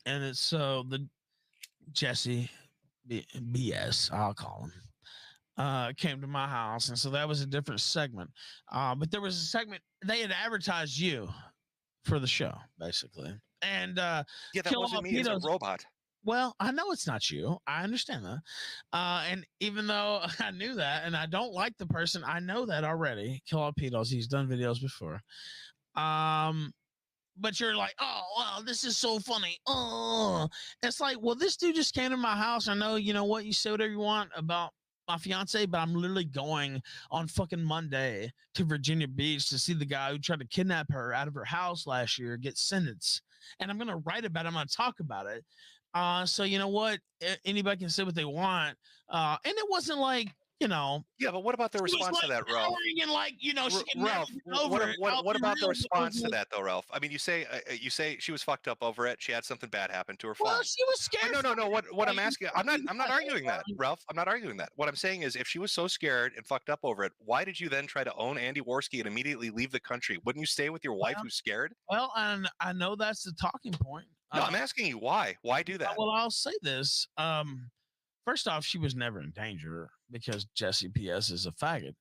and it's so the Jesse BS, I'll call him, came to my house, and so that was a different segment. But there was a segment they had advertised you for the show, basically, and that wasn't me. It's a robot. Well, I know it's not you. I understand that. And even though I knew that, and I don't like the person, I know that already. Kill all pedos. He's done videos before. But you're like, oh, wow, this is so funny. Oh, it's like, well, this dude just came to my house. I know, you know what? You say whatever you want about my fiance, but I'm literally going on fucking Monday to Virginia Beach to see the guy who tried to kidnap her out of her house last year get sentenced. And I'm going to write about it. I'm going to talk about it. So you know what? Anybody can say what they want. And it wasn't like, you know. Yeah, but what about the response to that, Ralph? And like, you know, Ralph, what about the response to that, though, Ralph? I mean, you say she was fucked up over it. She had something bad happen to her. Fine. Well, she was scared. No. What I'm asking, I'm not arguing that, Ralph. I'm not arguing that. What I'm saying is, if she was so scared and fucked up over it, why did you then try to own Andy Worski and immediately leave the country? Wouldn't you stay with your wife who's scared? Well, and I know that's the talking point. No, I'm asking you why. Why do that? Well, I'll say this. First off, she was never in danger because Jesse PS is a faggot.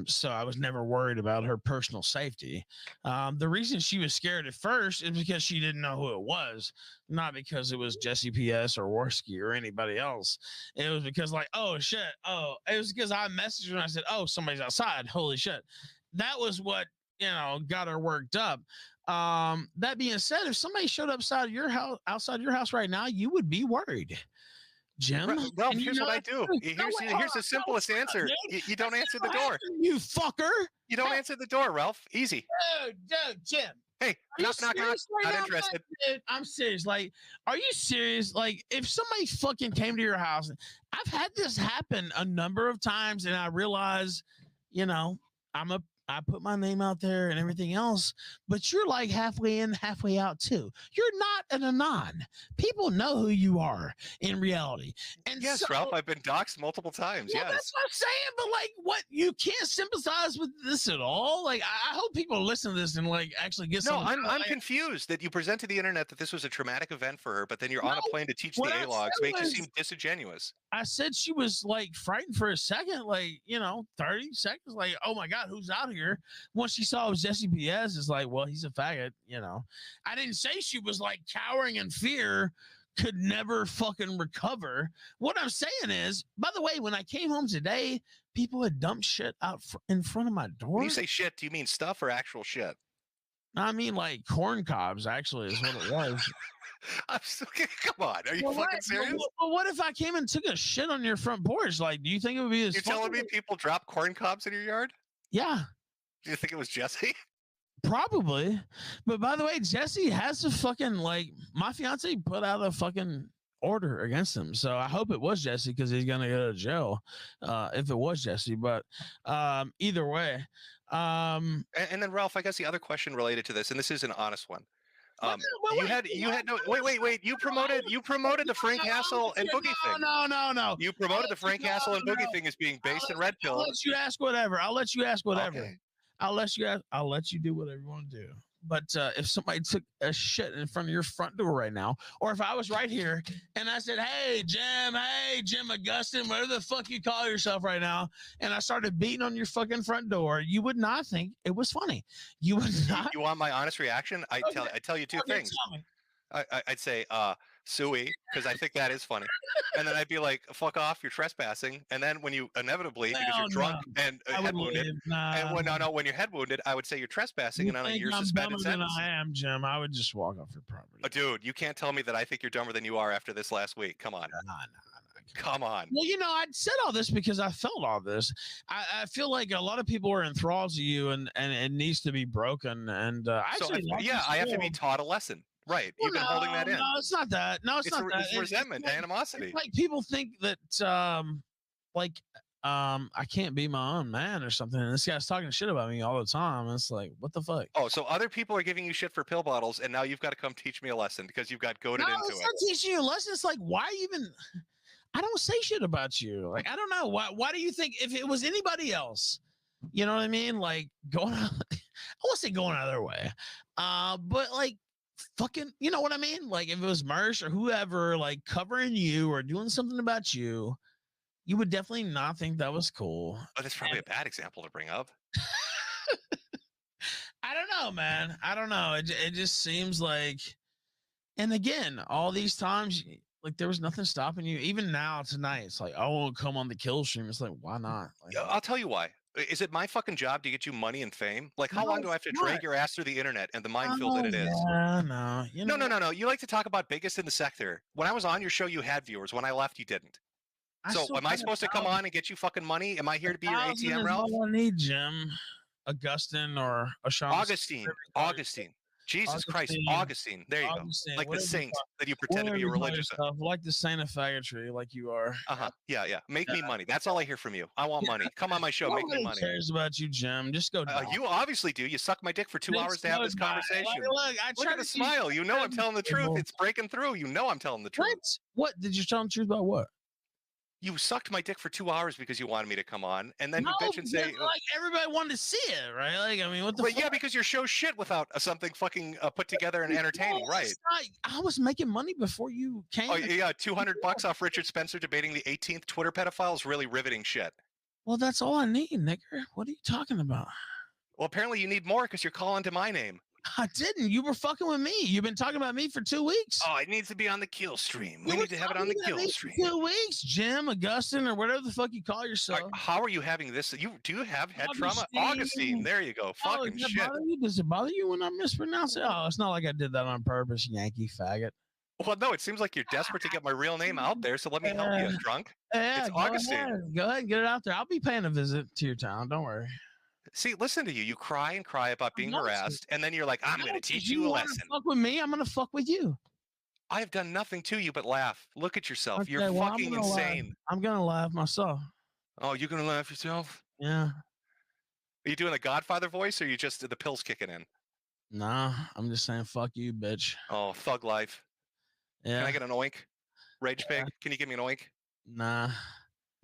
So I was never worried about her personal safety. The reason she was scared at first is because she didn't know who it was, not because it was Jesse PS or Worski or anybody else. It was because like, oh shit. Oh, it was because I messaged her and I said, oh, somebody's outside. Holy shit. That was what, you know, got her worked up. That being said, if somebody showed up outside your house right now, you would be worried. Jim, Ralph, here's what I do. Here's the simplest answer. You don't answer the door. You fucker. You don't answer the door, Ralph. Easy. Dude, Jim. Hey, knock. Not interested. Dude, I'm serious. Like, are you serious? Like, if somebody fucking came to your house, I've had this happen a number of times, and I realize, you know, I put my name out there and everything else, but you're like halfway in, halfway out too. You're not an anon. People know who you are in reality. And yes, so, Ralph, I've been doxxed multiple times. Well, yes, that's what I'm saying. But like, what, you can't sympathize with this at all? Like, I hope people listen to this and like actually get some. No, I'm confused that you present to the internet that this was a traumatic event for her, but then you're on a plane to teach the A-logs. Makes you seem disingenuous. I said she was like frightened for a second, like, you know, 30 seconds, like, oh my God, who's out here? Once she saw it was Jesse PS, it's like, well, he's a faggot, you know. I didn't say she was like cowering in fear, could never fucking recover. What I'm saying is, by the way, when I came home today, people had dumped shit out in front of my door. When you say shit, do you mean stuff or actual shit? I mean, like corn cobs, actually, is what it was. Come on, are you fucking serious? Well, what if I came and took a shit on your front porch? Like, do you think it would be as? You're telling me people drop corn cobs in your yard? Yeah. Do you think it was Jesse? Probably. But by the way, Jesse has to fucking, like, my fiance put out a fucking order against him. So I hope it was Jesse because he's going to go to jail if it was Jesse. But either way. And then, Ralph, I guess the other question related to this, and this is an honest one. Wait. You promoted the Frank Castle and Boogie thing. No. You promoted the Frank Castle and Boogie thing as being based in Red Pill. I'll let you ask whatever. Okay. I'll let you do whatever you want to do. But if somebody took a shit in front of your front door right now, or if I was right here and I said, hey, Jim Augustine, whatever the fuck you call yourself right now, and I started beating on your fucking front door, you would not think it was funny. You would not. You want my honest reaction? I tell you two things. I'd say, suey, because I think that is funny. And then I'd be like, fuck off, you're trespassing. And then when you inevitably, because you're drunk and head wounded, when you're head wounded, I would say you're trespassing, and you're suspended sentence. I am, Jim. I would just walk off your property. Dude, you can't tell me that I think you're dumber than you are after this last week. Come on. Come on. Well, you know, I said all this because I felt all this. I feel like a lot of people are enthralled to you, and it needs to be broken. And I have to be taught a lesson. Right. You've been holding that in. No, it's not that. No, it's not that. It's resentment, animosity. Like people think that, I can't be my own man or something. And this guy's talking shit about me all the time. It's like, what the fuck? Oh, so other people are giving you shit for pill bottles, and now you've got to come teach me a lesson because you've got goaded into it's it. not teaching you a lesson. It's like, why even? I don't say shit about you. Like, I don't know. Why do you think if it was anybody else, you know what I mean? Like going out, I won't say going out of their way. But like fucking, you know what I mean? Like if it was Mersh or whoever, like covering you or doing something about you, you would definitely not think that was cool. Oh, that's probably a bad example to bring up. I don't know, man. I don't know. It just seems like, and again, all these times, like there was nothing stopping you. Even now, tonight, it's like, I won't come on the kill stream. It's like, why not? Like, I'll tell you why. Is it my fucking job to get you money and fame? Like, how long do I have to drag your ass through the internet and the minefield that it is? No. No. You like to talk about biggest in the sector. When I was on your show, you had viewers. When I left, you didn't. So am I supposed to come on and get you fucking money? Am I here to be your ATM Ralph? I need Jim, Augustine, or Augustine. Jesus Christ, Augustine. There you go. Like the saint that you pretend to be religious of. Like the saint of faggotry, like you are. Yeah. Make me money. That's all I hear from you. I want money. Come on my show. Make me money. Who cares about you, Jim? Just go. You obviously do. You suck my dick for 2 hours to have this conversation. Look at the smile. You know I'm telling the truth. It's breaking through. You know I'm telling the truth. What? Did you tell the truth about what? You sucked my dick for 2 hours because you wanted me to come on, and then you bitch and say, like everybody wanted to see it, right? Like, I mean, what the? Well, yeah, because your show's shit without something fucking put together and entertaining, right? I was making money before you came. Oh yeah, $200 off Richard Spencer debating the 18th Twitter pedophile is really riveting shit. Well, that's all I need, nigger. What are you talking about? Well, apparently you need more because you're calling to my name. I didn't. You were fucking with me. You've been talking about me for 2 weeks. Oh, it needs to be on the kill stream. We need to have it on the kill stream. 2 weeks, Jim, Augustine, or whatever the fuck you call yourself. How are you having this? Do you have head trauma? Augustine. There you go. Fucking shit. Does it bother you when I mispronounce it? Oh, it's not like I did that on purpose, Yankee faggot. Well, no, it seems like you're desperate to get my real name out there, so let me help you, drunk. Yeah, it's Augustine. Go ahead and get it out there. I'll be paying a visit to your town. Don't worry. See, listen to you. You cry and cry about being harassed, and then you're like, I'm going to teach you a lesson. Fuck with me. I'm going to fuck with you. I have done nothing to you but laugh. Look at yourself. Okay, you're fucking insane. I'm going to laugh myself. Oh, you're going to laugh yourself? Yeah. Are you doing a Godfather voice, or are you just the pills kicking in? Nah, I'm just saying, fuck you, bitch. Oh, thug life. Yeah. Can I get an oink? Rage pig, can you give me an oink? Nah.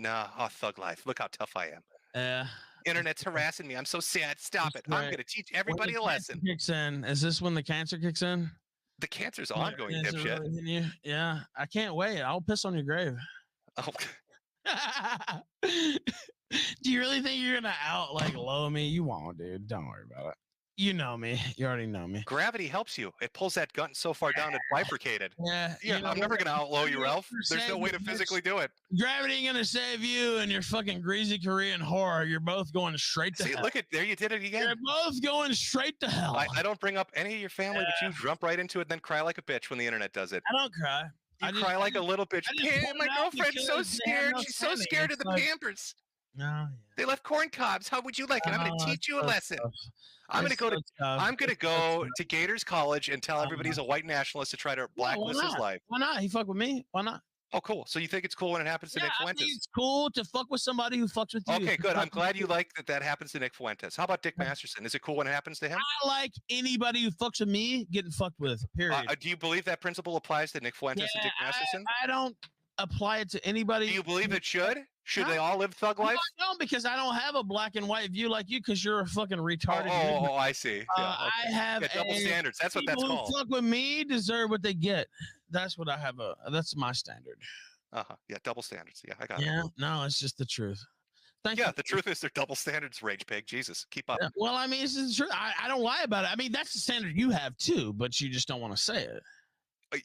Oh, thug life. Look how tough I am. Yeah. Internet's harassing me. I'm so sad. Stop it. I'm going to teach everybody a lesson. Kicks in. Is this when the cancer kicks in? The cancer's ongoing, dipshit. Really yeah. I can't wait. I'll piss on your grave. Oh. Do you really think you're going to low me? You won't, dude. Don't worry about it. You know me. You already know me. Gravity helps you. It pulls that gun so far down it's bifurcated. Yeah. I'm never going to outlaw you, Ralph. There's no way to physically do it. Gravity ain't going to save you and your fucking greasy Korean horror. You're both going straight to hell. Look at there. You did it again. You're both going straight to hell. I don't bring up any of your family, but you jump right into it and then cry like a bitch when the internet does it. I don't cry. You cry like a little bitch. My girlfriend's so scared. She's so scared of the Pampers. No. Yeah. They left corn cobs. How would you like it? I'm going to teach you a lesson. I'm going to go to Gators College and tell everybody he's a white nationalist to try to blacklist his life. Why not? He fuck with me. Why not? Oh, cool. So you think it's cool when it happens to Nick Fuentes? I think it's cool to fuck with somebody who fucks with you. Okay, good. I'm glad you like that happens to Nick Fuentes. How about Dick Masterson? Is it cool when it happens to him? I like anybody who fucks with me getting fucked with, period. Do you believe that principle applies to Nick Fuentes and Dick Masterson? I don't apply it to anybody. Do you believe it should? Should they all live thug life? No, because I don't have a black and white view like you because you're a fucking retarded. Oh, I see. Yeah, okay. I have double standards. That's what that's called. People who fuck with me deserve what they get. That's what I have. That's my standard. Yeah, double standards. Yeah, I got it. Yeah, no, it's just the truth. Thank you. The truth is they're double standards, Rage Pig. Jesus, keep up. Yeah, well, I mean, it's the truth. I don't lie about it. I mean, that's the standard you have too, but you just don't want to say it.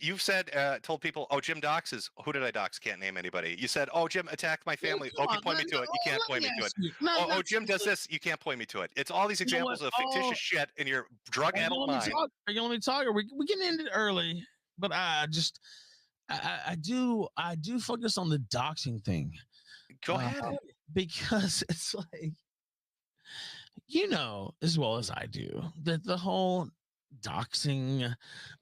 You've said, told people, oh, Jim doxes. Who did I dox? Can't name anybody. You said, oh, Jim attacked my family. Oh, you point me to it. You can't point me to it. Oh, Jim does this. You can't point me to it. It's all these examples of fictitious shit in your drug-addled mind. Are you going to let me talk? Or we can end it early, but I do focus on the doxing thing. Go ahead. Because it's like, you know, as well as I do, that the whole doxing,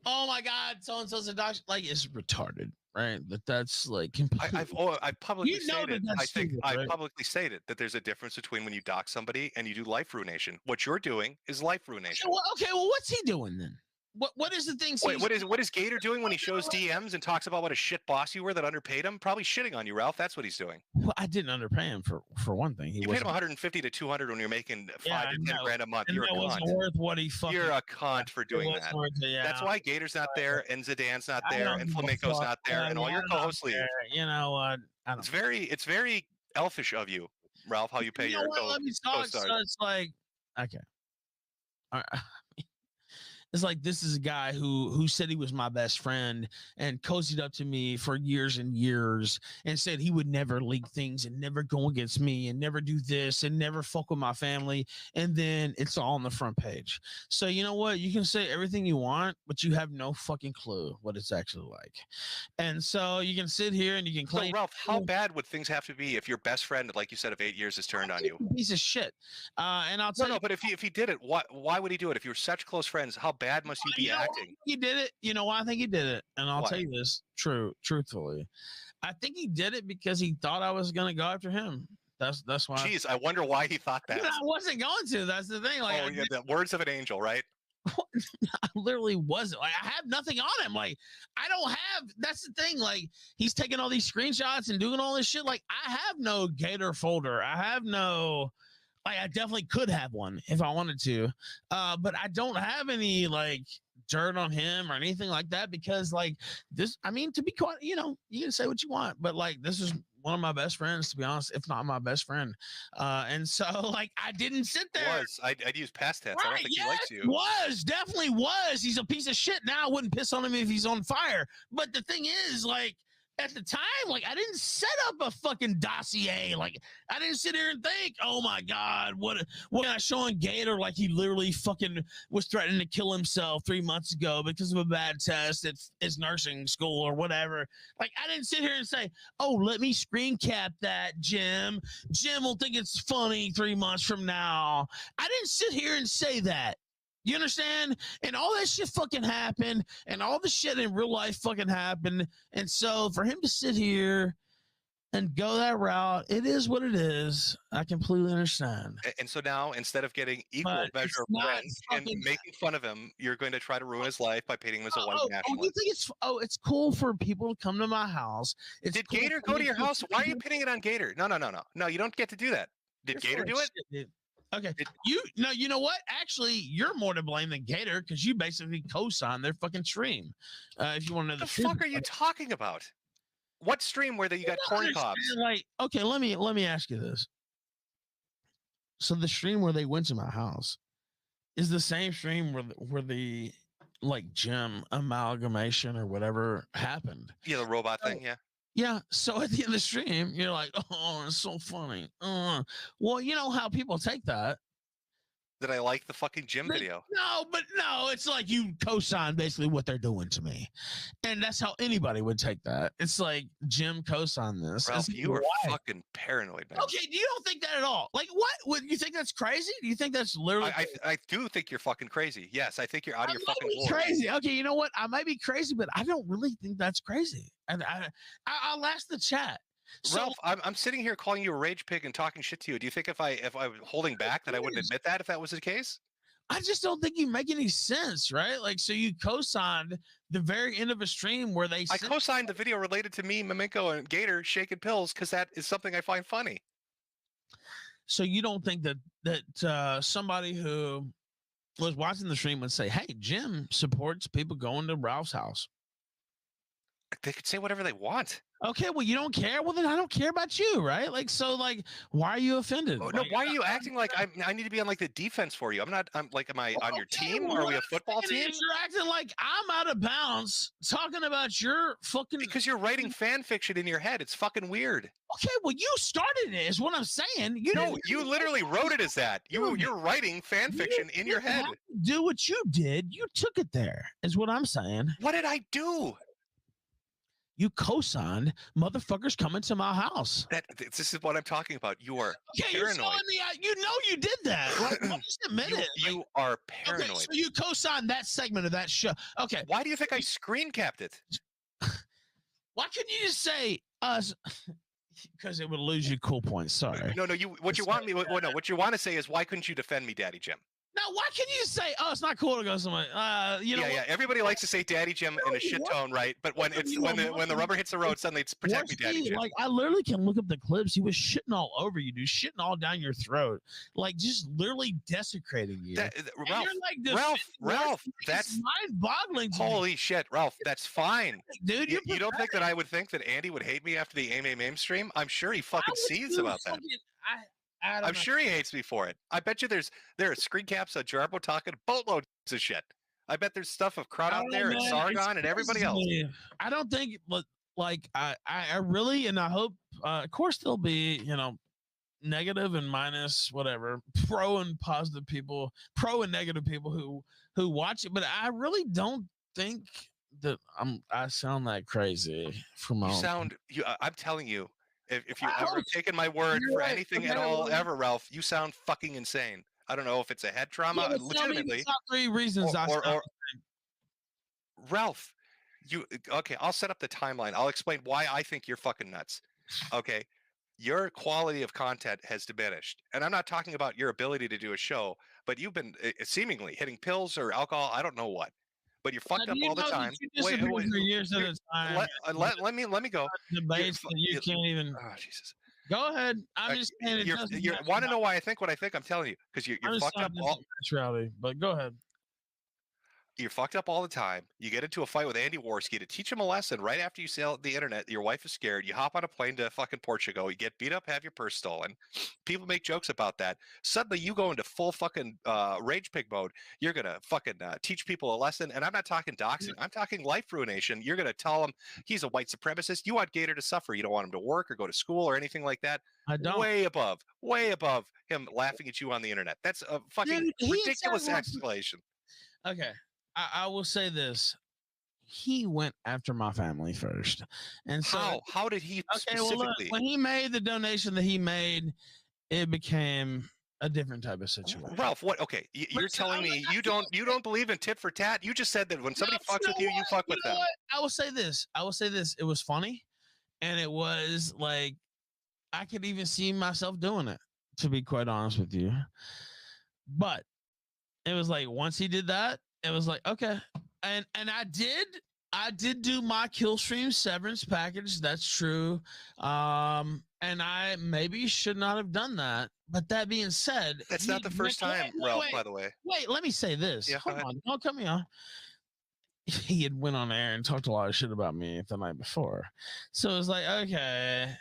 oh my God, so and so's a dox, like, it's retarded. right? That's like I've publicly stated. I think stupid, I right? publicly stated that there's a difference between when you dox somebody and you do life ruination. What you're doing is life ruination. Okay, well, what's he doing then? What is the thing? Wait, what is Gator doing when he shows DMs and talks about what a shit boss you were that underpaid him? Probably shitting on you, Ralph. That's what he's doing. Well, I didn't underpay him for one thing. You paid him 150 to 200 when you're making 5 to 10 grand a month. And you're that a cunt. wasn't worth what he fucking. You're a cunt for doing that. That's why Gator's not there, and Zidane's not there, and Flamenco's not there, and all your co-hosts leave. You know what? It's very elfish of you, Ralph. How you pay your co-stars. So it's like, okay. All right. It's like, this is a guy who said he was my best friend and cozied up to me for years and years and said he would never leak things and never go against me and never do this and never fuck with my family. And then it's all on the front page. So you know what? You can say everything you want, but you have no fucking clue what it's actually like. And so you can sit here and you can claim. So Ralph, how bad would things have to be if your best friend, like you said, of 8 years has turned on you? Piece of shit. And I'll tell you. No, but if he did it, why would he do it? If you're such close friends, how bad must you be acting? He did it. You know why I think he did it? And I'll tell you this truthfully. I think he did it because he thought I was going to go after him. That's why. Jeez, I wonder why he thought that. I wasn't going to. That's the thing. Like, the words of an angel, right? I literally wasn't. Like, I have nothing on him. Like, I don't have. That's the thing. Like, he's taking all these screenshots and doing all this shit. Like, I have no Gator folder. I have no. Like, I definitely could have one if I wanted to, but I don't have any like dirt on him or anything like that because like this. I mean, to be quite, you can say what you want, but like this is one of my best friends, to be honest, if not my best friend. And so like I didn't sit there. I'd use past tense. Right, I don't think he likes you. Definitely was. He's a piece of shit. Now I wouldn't piss on him if he's on fire. But the thing is, like, at the time, like, I didn't set up a fucking dossier. Like, I didn't sit here and think, oh my God, what am I showing Gator? Like, he literally fucking was threatening to kill himself 3 months ago because of a bad test at his nursing school or whatever. Like, I didn't sit here and say, oh, let me screen cap that, Jim. Jim will think it's funny 3 months from now. I didn't sit here and say that. You understand? And all that shit fucking happened, and all the shit in real life fucking happened. And so for him to sit here and go that route, it is what it is. I completely understand. And so now, instead of getting equal measure of friends and making fun of him, you're going to try to ruin his life by painting him as a white nationalist. You think it's cool for people to come to my house? Did Gator go to your house? Why are you pinning it on Gator? No, you don't get to do that. Did Gator do it? Okay. You know what? Actually, you're more to blame than Gator because you basically co-signed their fucking stream. If you want to know the fuck are you talking about? What stream where you got corn cobs? Like, okay, let me ask you this. So the stream where they went to my house is the same stream where the like gym amalgamation or whatever happened. Yeah, the robot thing. Yeah. Yeah, so at the end of the stream, you're like, oh, it's so funny. Well, you know how people take that. That I like the fucking gym video. No, it's like you co-sign basically what they're doing to me. And that's how anybody would take that. It's like Jim co-sign this. Ralph, you are fucking paranoid, man. Okay, you don't think that at all. Like, what? Would you think that's crazy? Do you think that's literally I do think you're fucking crazy. Yes, I think you're out of your fucking glory. Crazy. Okay, you know what? I might be crazy, but I don't really think that's crazy. And I'll ask the chat. Ralph, I'm sitting here calling you a rage pig and talking shit to you. Do you think if I was holding back that I wouldn't admit that if that was the case? I just don't think you make any sense, right? Like, so you co-signed the very end of a stream where they. I co-signed the video related to me, Flamenco, and Gator shaking pills because that is something I find funny. So you don't think that somebody who was watching the stream would say, "Hey, Jim supports people going to Ralph's house"? They could say whatever they want. Okay, well, you don't care. Well, then I don't care about you, right? Like, so, like, why are you offended? Oh, no, why are you acting like I need to be on like the defense for you? I'm not. I'm like, am I on your team? Are we a football team? You're acting like I'm out of bounds talking about your fucking. Because you're writing fan fiction in your head. It's fucking weird. Okay, well, you started it, is what I'm saying. You literally wrote it as that. You're writing fan fiction in your head. Do what you did. You took it there, is what I'm saying. What did I do? You co-signed motherfuckers coming to my house. This is what I'm talking about. You are paranoid. You're telling me you did that. Like, just admit it. You are paranoid. Okay, so you co-signed that segment of that show. Okay. Why do you think I screen capped it? Why couldn't you just say us? Because it would lose you cool points. Sorry. No. What you want to say is, why couldn't you defend me, Daddy Jim? Now, why can you say, "Oh, it's not cool to go somewhere"? Yeah. Everybody likes to say "Daddy Jim" in a shit tone, right? But when when the rubber hits the road, suddenly it's "Protect me, Daddy Jim." Like, I literally can look up the clips. He was shitting all over you, dude. Shitting all down your throat, like just literally desecrating you. Ralph, that's mind-boggling. Holy shit, Ralph, that's fine, dude. You don't think that I would think that Andy would hate me after the AIM stream? I'm sure he fucking sees about that. I'm sure he hates me for it. I bet you there are screen caps of Jarbo talking boatloads of shit. I bet there's stuff of Crowd out there and Sargon and everybody else. I don't think, like, I really, and I hope, of course, there'll be, negative and minus, whatever, pro and positive people, pro and negative people who watch it, but I really don't think that I sound that crazy from my I'm telling you. If you ever taken my word for anything at all ever, Ralph, you sound fucking insane. I don't know if it's a head trauma, legitimately. Top 3 reasons Ralph, okay, I'll set up the timeline. I'll explain why I think you're fucking nuts. Okay. Your quality of content has diminished. And I'm not talking about your ability to do a show, but you've been seemingly hitting pills or alcohol, I don't know what. But you're fucked up all the time. Wait, for years at a time. Let me go. Debates that you can't even. Oh Jesus! Go ahead. I'm just saying. You want to know why I think what I think? I'm telling you because you're fucked up all. But go ahead. You're fucked up all the time. You get into a fight with Andy Worski to teach him a lesson right after you sell the internet. Your wife is scared. You hop on a plane to fucking Portugal. You get beat up, have your purse stolen. People make jokes about that. Suddenly you go into full fucking rage pig mode. You're going to fucking teach people a lesson. And I'm not talking doxing. I'm talking life ruination. You're going to tell him he's a white supremacist. You want Gator to suffer. You don't want him to work or go to school or anything like that. I don't. Way above him laughing at you on the internet. That's a fucking ridiculous escalation. Okay. I will say this. He went after my family first. And so how did he specifically? Well, look, when he made the donation that he made, it became a different type of situation. Ralph, what? Okay, you're telling me you don't believe in tit for tat? You just said that when somebody fucks with you, you fuck with them. I will say this. It was funny, and it was like I could even see myself doing it, to be quite honest with you. But it was like once he did that, it was like, okay. And I did do my kill stream severance package. That's true. And I maybe should not have done that. But that being said, that's not the first time, Ralph, by the way. Wait, let me say this. Yeah, hold on. Don't cut me off. He had went on air and talked a lot of shit about me the night before. So it was like, okay,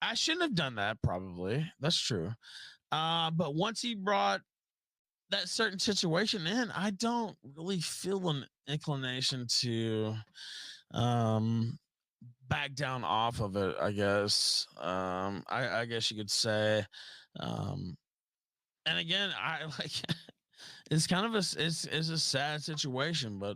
I shouldn't have done that, probably. That's true. But once he brought that certain situation in, I don't really feel an inclination to back down off of it, I guess. I guess you could say. And again, I like it's kind of it's a sad situation, but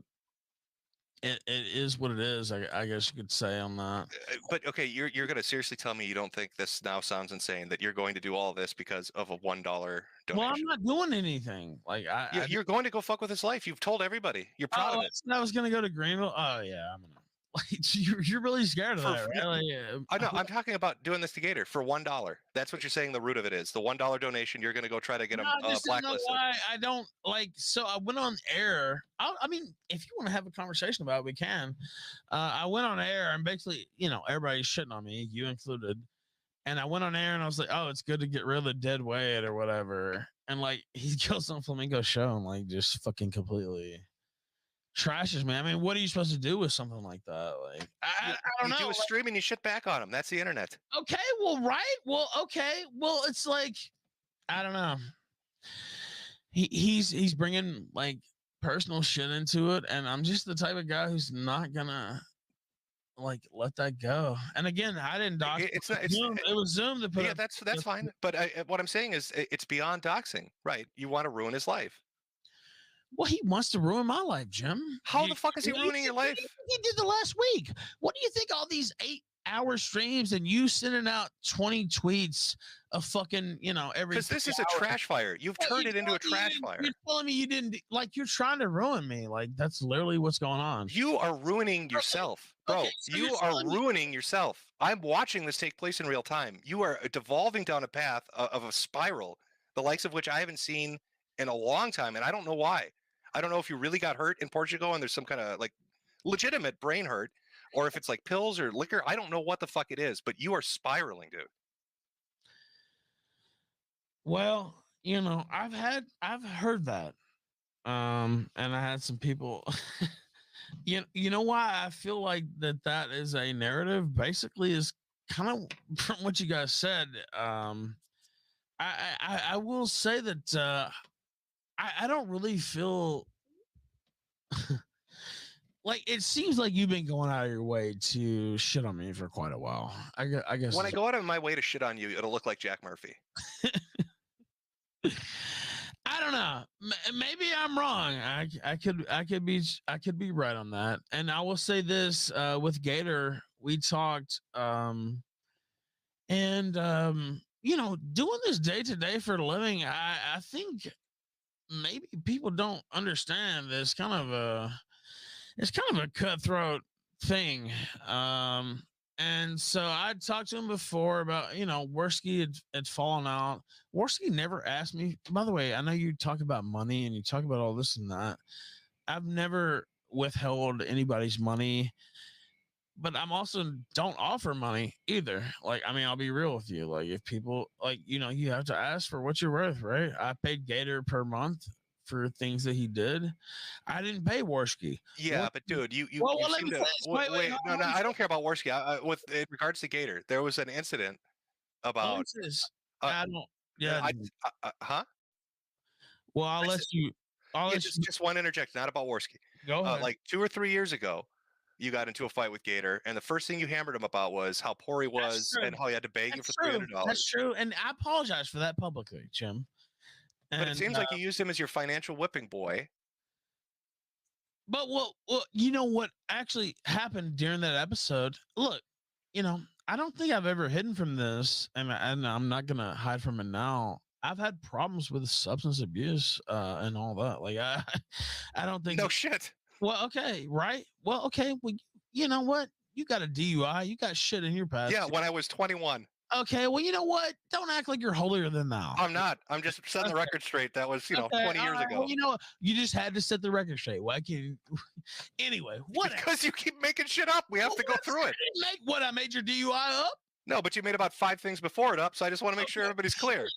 it is what it is. I guess you could say on that. But okay, you're going to seriously tell me you don't think this now sounds insane that you're going to do all this because of a $1 donation? Well, I'm not doing anything. Like you're going to go fuck with his life. You've told everybody. You're proud of it. I was going to go to Greenville. Oh yeah, I'm gonna. Like, you're really scared of that, right? Like, I know. I'm talking about doing this to Gator for $1. That's what you're saying. The root of it is the $1 donation. You're going to go try to get him blacklisted. Why I don't like. So I went on air. I mean, if you want to have a conversation about it, we can. I went on air and basically, everybody's shitting on me, you included. And I went on air and I was like, "Oh, it's good to get rid of the dead weight or whatever." And like, he kills some Flamingo show and like just fucking completely trashes me. I mean, what are you supposed to do with something like that? Like, I don't know. You do a stream and you shit back on him. That's the internet. Okay, well, right. Well, okay. Well, it's like, I don't know. He's bringing like personal shit into it, and I'm just the type of guy who's not gonna like let that go. And again, I didn't dox. It was Zoom that put. Yeah, that's fine. But what I'm saying is, it's beyond doxing, right? You want to ruin his life. Well, he wants to ruin my life, Jim. How the fuck is he ruining your life? He did the last week. What do you think all these 8-hour streams and you sending out 20 tweets of fucking, every. Because this is a trash fire. You've turned it into a trash fire. You're telling me you didn't, like, you're trying to ruin me. Like, that's literally what's going on. You are ruining yourself. Bro, Okay, so you are ruining yourself. I'm watching this take place in real time. You are devolving down a path of a spiral, the likes of which I haven't seen in a long time, and I don't know why. I don't know if you really got hurt in Portugal and there's some kind of like legitimate brain hurt, or if it's like pills or liquor. I don't know what the fuck it is, but you are spiraling, dude. Well, I've heard that. And I had some people you know why I feel like that is a narrative basically is kind of from what you guys said. I will say that I don't really feel like it seems like you've been going out of your way to shit on me for quite a while. I guess when I go out of my way to shit on you, it'll look like Jack Murphy. I don't know. Maybe I'm wrong. I could be right on that. And I will say this: with Gator, we talked, and doing this day to day for a living. I think maybe people don't understand this it's kind of a cutthroat thing. And so I talked to him before about, Worski had fallen out. Worski never asked me. By the way, I know you talk about money and you talk about all this and that. I've never withheld anybody's money, but I'm also don't offer money either. Like, I mean, I'll be real with you. Like, if people you have to ask for what you're worth, right? I paid Gator per month for things that he did. I didn't pay Worski. Yeah, but dude, you seem to wait. No, I don't care about Worski. With in regards to Gator, there was an incident about. I don't. Yeah. Huh? Well, I'll let you. Just one interjection, not about Worski. Go ahead. Like 2 or 3 years ago, you got into a fight with Gator, and the first thing you hammered him about was how poor he was and how he had to beg you for $300. That's true, and I apologize for that publicly, Jim. But it seems like you used him as your financial whipping boy. But well, you know what actually happened during that episode? Look, I don't think I've ever hidden from this, and I'm not gonna hide from it now. I've had problems with substance abuse and all that. Like I don't think. No shit. Well, okay, right? Well, okay. Well, you know what? You got a DUI. You got shit in your past. Yeah, when I was 21. Okay, well, you know what? Don't act like you're holier than thou. I'm not. I'm just setting the record straight. That was, 20 years ago. Well, you just had to set the record straight. Why can't you? Anyway, what? Because you keep making shit up. We have to go through it. I made your DUI up? No, but you made about 5 things before it up, so I just want to make sure everybody's clear.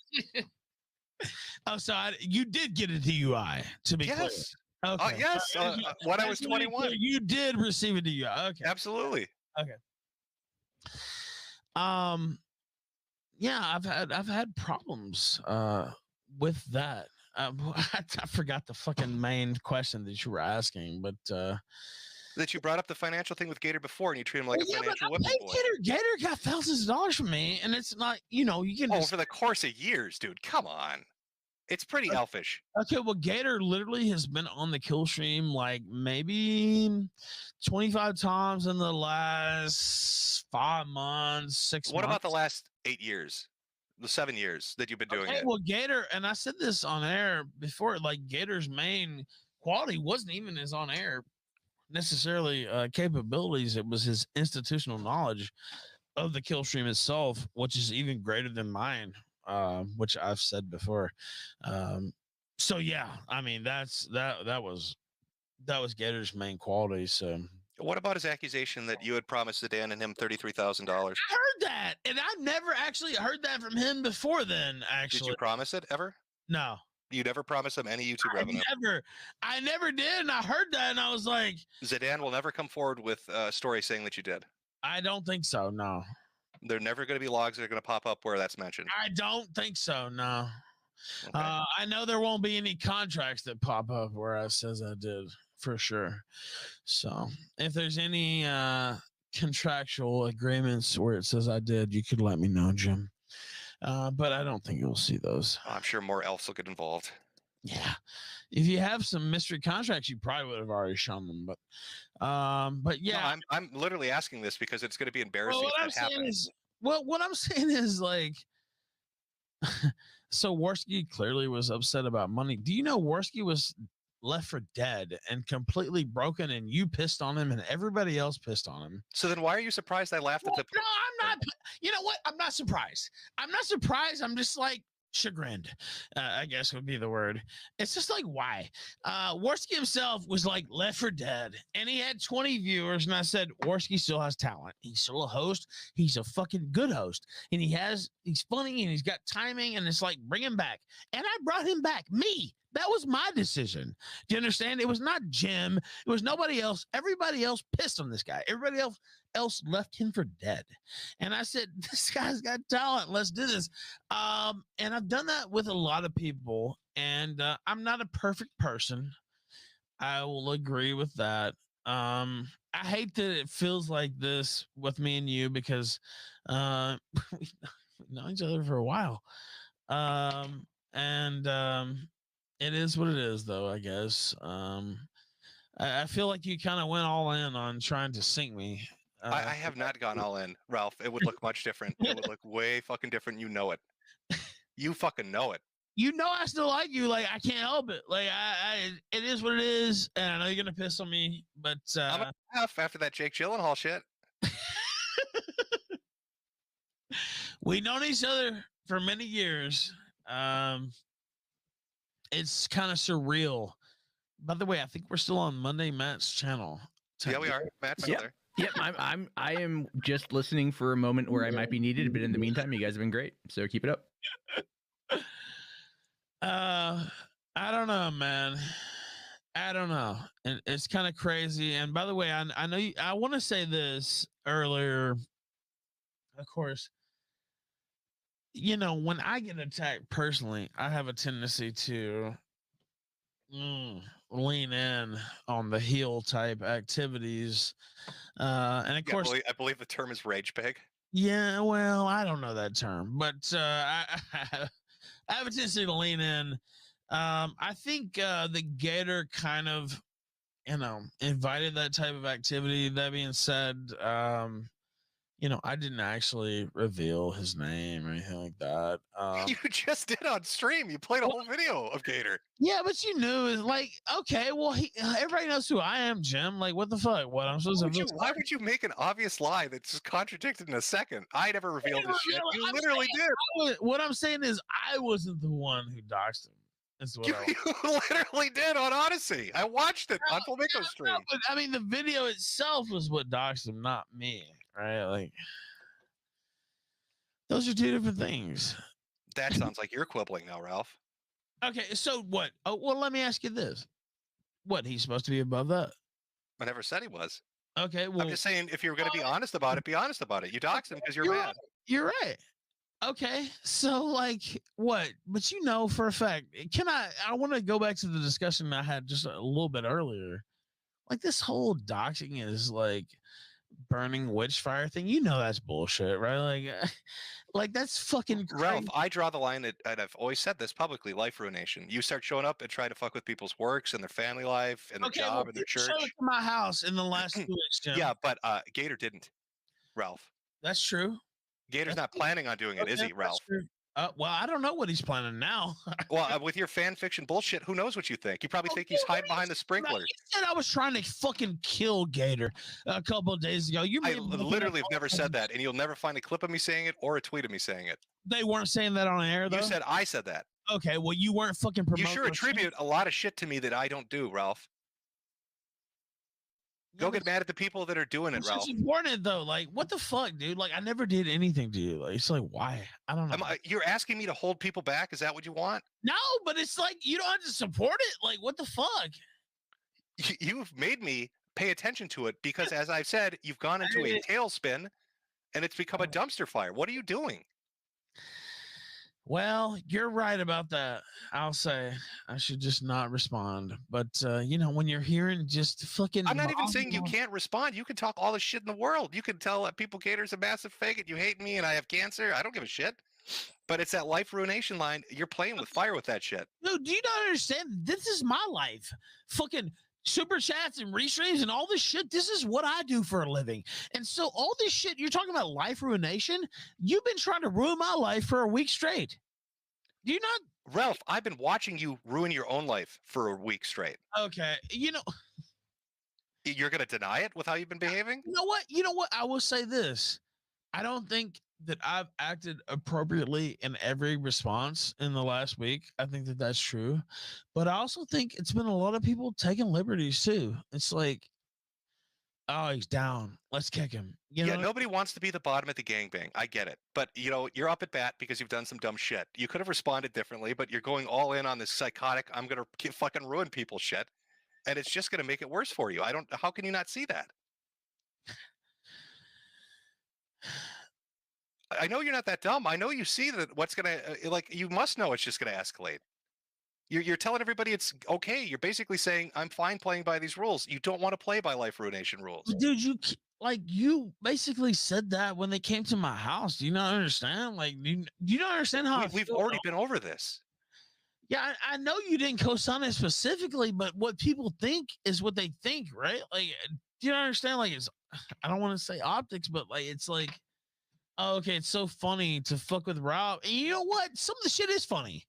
So you did get a DUI, to be clear. Okay. Yes. When I was 21. You did receive a DUI. Okay. Absolutely. Okay. Yeah, I've had problems with that. I forgot the fucking main question that you were asking, but that you brought up the financial thing with Gator before, and you treat him like a financial whipping boy. Gator got thousands of dollars from me, and it's not, you can. Over the course of years, dude. Come on, it's pretty elfish. Okay, well, Gator literally has been on the kill stream like maybe 25 times in the last 5 months, 6 months. What about the last 8 years? The 7 years that you've been doing it? Well, Gator, and I said this on air before, like Gator's main quality wasn't even his on air necessarily capabilities. It was his institutional knowledge of the kill stream itself, which is even greater than mine, which I've said before. So yeah, I mean, that was Gator's main quality. So what about his accusation that you had promised Sedan and him $33,000? I heard that, and I never actually heard that from him before then. Actually, did you promise it ever? No. You never promised him any YouTube revenue? I never did, and I heard that, and I was like, Zidane will never come forward with a story saying that you did. I don't think so, no. There are never going to be logs that are going to pop up where that's mentioned. I don't think so, no. Okay. I know there won't be any contracts that pop up where it says I did, for sure. So if there's any contractual agreements where it says I did, you could let me know, Jim. But I don't think you'll see those. I'm sure more elves will get involved. Yeah. If you have some mystery contracts, you probably would have already shown them. But yeah. No, I'm literally asking this because it's going to be embarrassing if that happens. What I'm saying is like, so Worski clearly was upset about money. Do you know Worski was left for dead and completely broken, and you pissed on him and everybody else pissed on him. So then why are you surprised I laughed at the... No, I'm not. You know what? I'm not surprised. I'm just like chagrined, I guess would be the word. It's just like, why? Worski himself was like left for dead, and he had 20 viewers, and I said, Worski still has talent. He's still a host. He's a fucking good host, and he's funny, and he's got timing, and it's like, bring him back. And I brought him back. Me. That was my decision. Do you understand? It was not Jim. It was nobody else. Everybody else pissed on this guy. Everybody else left him for dead. And I said, this guy's got talent. Let's do this. And I've done that with a lot of people. And I'm not a perfect person. I will agree with that. I hate that it feels like this with me and you because we've known each other for a while. It is what it is, though, I guess. I feel like you kind of went all in on trying to sink me. I have not gone all in, Ralph. It would look much different. It would look way fucking different. You know it. You fucking know it. You know I still like you. Like, I can't help it. Like, it is what it is, and I know you're gonna piss on me, but I'm gonna laugh after that Jake Gyllenhaal shit. We've known each other for many years. It's kind of surreal. By the way, I think we're still on Monday Matt's channel. Yeah, we are. Matt's still there. Yep, I am just listening for a moment where I might be needed, but in the meantime, you guys have been great. So keep it up. I don't know, man. I don't know. It's kind of crazy. And by the way, I know I want to say this earlier. Of course, you know, when I get attacked personally, I have a tendency to lean in on the heel type activities. And of course, I believe the term is rage pig. Yeah, well, I don't know that term, but I have a tendency to lean in. I think the Gator kind of, invited that type of activity. That being said, I didn't actually reveal his name or anything like that. You just did on stream. You played a whole video of Gator. Yeah, but you knew is like, okay, well, everybody knows who I am, Jim. Like, what the fuck? What I'm supposed to? Why would you make an obvious lie that's just contradicted in a second? I never revealed this shit. You literally did. What I'm saying is, I wasn't the one who doxed him. You literally did on Odyssey. I watched it on Flamingo's stream. No, but I mean, the video itself was what doxed him, not me. Right? Like, those are two different things. That sounds like you're quibbling now, Ralph. Okay, so what? Oh, well, let me ask you this: what, he's supposed to be above that? I never said he was. Okay, well, I'm just saying, if you're going to be honest about it, be honest about it. You doxed him because you're mad. Right. You're right. Okay, so like what? But you know for a fact, I want to go back to the discussion I had just a little bit earlier. Like, this whole doxing is like burning witch fire thing. You know that's bullshit, right? Like that's fucking crazy. Ralph, I draw the line and I've always said this publicly: life ruination. You start showing up and try to fuck with people's works and their family life and their job and their church. Show it to my house in the last 2 weeks, Jim. Yeah, but Gator didn't, Ralph. That's true. Gator's not planning on doing it, is he, Ralph? Well, I don't know what he's planning now. Well, with your fan fiction bullshit, who knows what you think? You probably think he's hiding behind the sprinkler. You said I was trying to fucking kill Gator a couple of days ago. I literally have never said that, and you'll never find a clip of me saying it or a tweet of me saying it. They weren't saying that on air, though? You said I said that. Okay, well, you weren't fucking promoting. You sure attribute a lot of shit to me that I don't do, Ralph. Go get mad at the people that are doing it, Ralph. It's important, though. Like, what the fuck, dude? Like, I never did anything to you. Like, it's like, why? I don't know. You're asking me to hold people back? Is that what you want? No, but it's like, you don't have to support it. Like, what the fuck? You've made me pay attention to it because, as I've said, you've gone into a tailspin and it's become a dumpster fire. What are you doing? Well, you're right about that. I'll say I should just not respond. But, when you're hearing just fucking... I'm not even saying you can't respond. You can talk all the shit in the world. You can tell people Gator's a massive faggot. You hate me and I have cancer. I don't give a shit. But it's that life ruination line. You're playing with fire with that shit. Dude, do you not understand? This is my life. Fucking super chats and restreams and all this shit. This is what I do for a living. And so all this shit, you're talking about life ruination. You've been trying to ruin my life for a week straight. Do you not? Ralph, I've been watching you ruin your own life for a week straight. Okay, You're going to deny it with how you've been behaving? You know what? I will say this. I don't think that I've acted appropriately in every response in the last week. I think that that's true. But I also think it's been a lot of people taking liberties too. It's like, oh, he's down. Let's kick him. Nobody wants to be the bottom of the gangbang. I get it. But, you're up at bat because you've done some dumb shit. You could have responded differently, but you're going all in on this psychotic, I'm going to fucking ruin people shit. And it's just going to make it worse for you. How can you not see that? I know you're not that dumb. I know you see that what's going to, you must know it's just going to escalate. You're telling everybody it's okay. You're basically saying, I'm fine playing by these rules. You don't want to play by Life Ruination rules. Dude, you basically said that when they came to my house. Do you not understand? Do you not understand how we've already been over this? Yeah, I know you didn't co-sign it specifically, but what people think is what they think, right? Do you understand? It's, I don't want to say optics, but it's like, oh, okay, it's so funny to fuck with Rob. And you know what? Some of the shit is funny.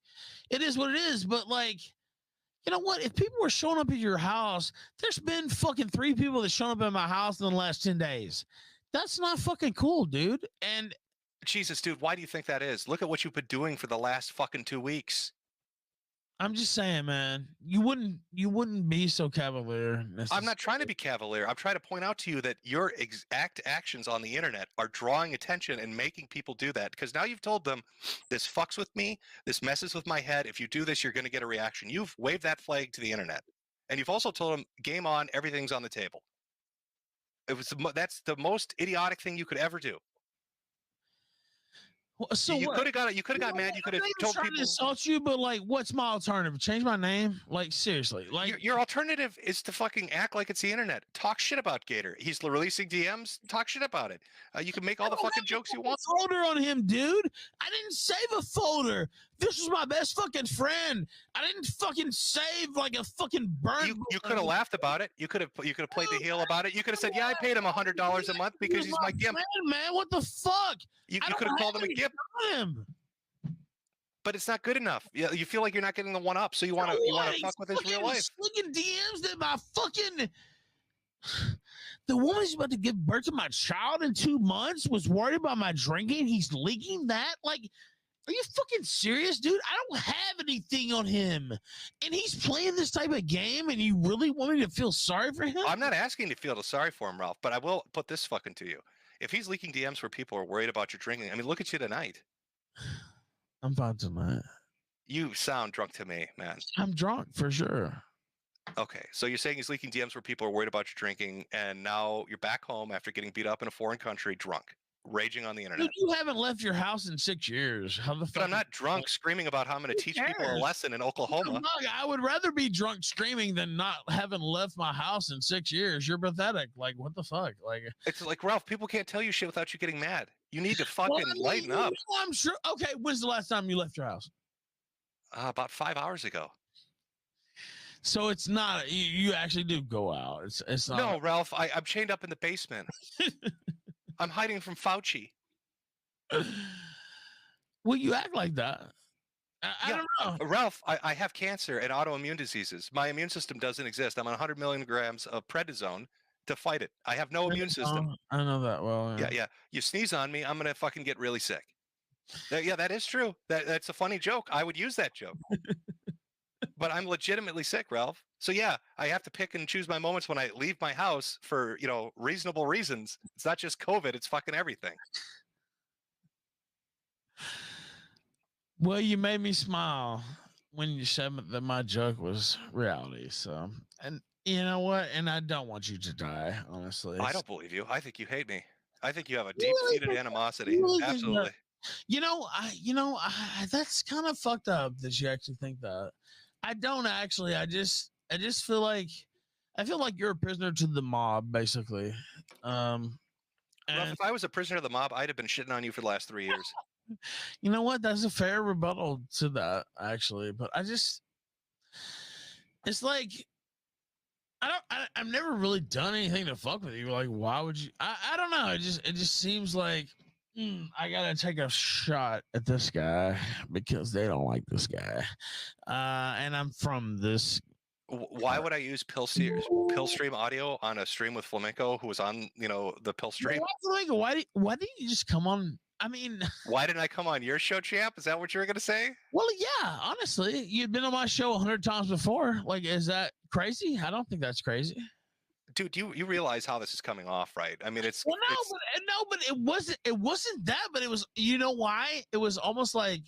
It is what it is. But you know what? If people were showing up at your house, there's been fucking 3 people that shown up at my house in the last 10 days. That's not fucking cool, dude. And Jesus, dude, why do you think that is? Look at what you've been doing for the last fucking 2 weeks. I'm just saying, man, you wouldn't be so cavalier. I'm not trying to be cavalier. I'm trying to point out to you that your actions on the internet are drawing attention and making people do that. Because now you've told them, this fucks with me. This messes with my head. If you do this, you're going to get a reaction. You've waved that flag to the internet. And you've also told them, game on, everything's on the table. That's the most idiotic thing you could ever do. So you could have got mad. You could have told people to insult you, but what's my alternative? Change my name? Seriously, your alternative is to fucking act like it's the internet. Talk shit about Gator. He's releasing DMs. Talk shit about it. You can make all the fucking jokes you want. Folder on him, dude. I didn't save a folder. This was my best fucking friend. I didn't fucking save a fucking burn. You could have laughed about it. You could have played the heel about it. You could have said, "Yeah, I paid him $100 a month because he's my gimp." Man, what the fuck? You could have called him a gimp. But it's not good enough. You feel like you're not getting the one up, so you want to fuck with his real life. Looking DMs that my fucking the woman's about to give birth to my child in 2 months was worried about my drinking. He's leaking that. Are you fucking serious, dude? I don't have anything on him, and he's playing this type of game. And you really want me to feel sorry for him? I'm not asking you to feel sorry for him, Ralph. But I will put this fucking to you. If he's leaking DMs where people are worried about your drinking, I mean, look at you tonight. I'm fine tonight. You sound drunk to me, man. I'm drunk for sure. Okay, so you're saying he's leaking DMs where people are worried about your drinking, and now you're back home after getting beat up in a foreign country, drunk, raging on the internet. Dude, you haven't left your house in 6 years. How the fuck? But I'm not drunk screaming about how I'm going to teach people a lesson in Oklahoma. I would rather be drunk screaming than not having left my house in 6 years. You're pathetic. What the fuck? It's like, Ralph, people can't tell you shit without you getting mad. You need to fucking lighten up. I'm sure. Okay, when's the last time you left your house? About 5 hours ago. So it's not you actually do go out. It's not. No, Ralph, I'm chained up in the basement. I'm hiding from Fauci. Well, you act like that. I don't know. Ralph, I have cancer and autoimmune diseases. My immune system doesn't exist. I'm on 100 milligrams of prednisone to fight it. I have no immune system. I know that well. Yeah. You sneeze on me, I'm going to fucking get really sick. Yeah, that is true. That's a funny joke. I would use that joke. But I'm legitimately sick, Ralph. So yeah, I have to pick and choose my moments when I leave my house for, reasonable reasons. It's not just COVID, it's fucking everything. Well, you made me smile when you said that my joke was reality. So, and you know what? And I don't want you to die, honestly. I don't believe you. I think you hate me. I think you have a deep-seated animosity. Absolutely. That's kind of fucked up that you actually think that. I don't actually. I just feel like you're a prisoner to the mob, basically. Ralph, if I was a prisoner of the mob, I'd have been shitting on you for the last 3 years. You know what? That's a fair rebuttal to that, actually. But it's like I've never really done anything to fuck with you. Why would you? I don't know. It just seems like I gotta take a shot at this guy because they don't like this guy, and I'm from this. Why would I use Pillstream audio on a stream with Flamenco, who was on, the Pillstream? Why didn't you just come on? I mean, why didn't I come on your show, champ? Is that what you were gonna say? Well, yeah. Honestly, you've been on my show 100 times before. Like, is that crazy? I don't think that's crazy. Dude, you realize how this is coming off, right? I mean, it's but it wasn't that. But it was. You know why? It was almost like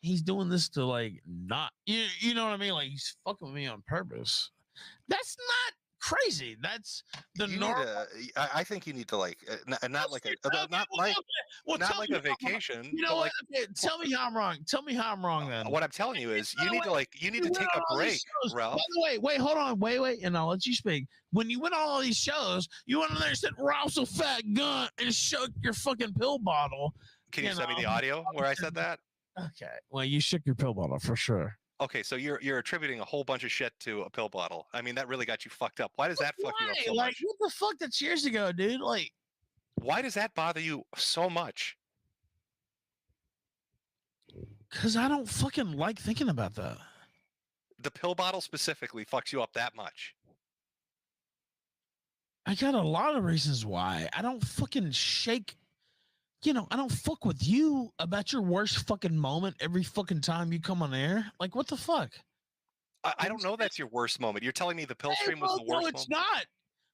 he's doing this to like not. You know what I mean? Like he's fucking with me on purpose. That's not crazy. That's the normal. I think you need to like not like a a vacation. You know what? Okay, tell me how I'm wrong. Tell me how I'm wrong then. What I'm telling you is you need to take a break, Ralph. By the way, wait, hold on, wait, and I'll let you speak. When you went on all these shows, you went in there and said Ralph's a fat gun and shook your fucking pill bottle. Can you send me the audio where I said that? Okay. Well, you shook your pill bottle for sure. Okay, so you're attributing a whole bunch of shit to a pill bottle. I mean, that really got you fucked up. Why does that fuck you up so much? What the fuck? That's years ago, dude. Like, why does that bother you so much? Because I don't fucking like thinking about that. The pill bottle specifically fucks you up that much. I got a lot of reasons why. I don't fucking shake. I don't fuck with you about your worst fucking moment every fucking time you come on air. Like, what the fuck? I don't know that's your worst moment. You're telling me the pill stream was the worst moment? No, it's not.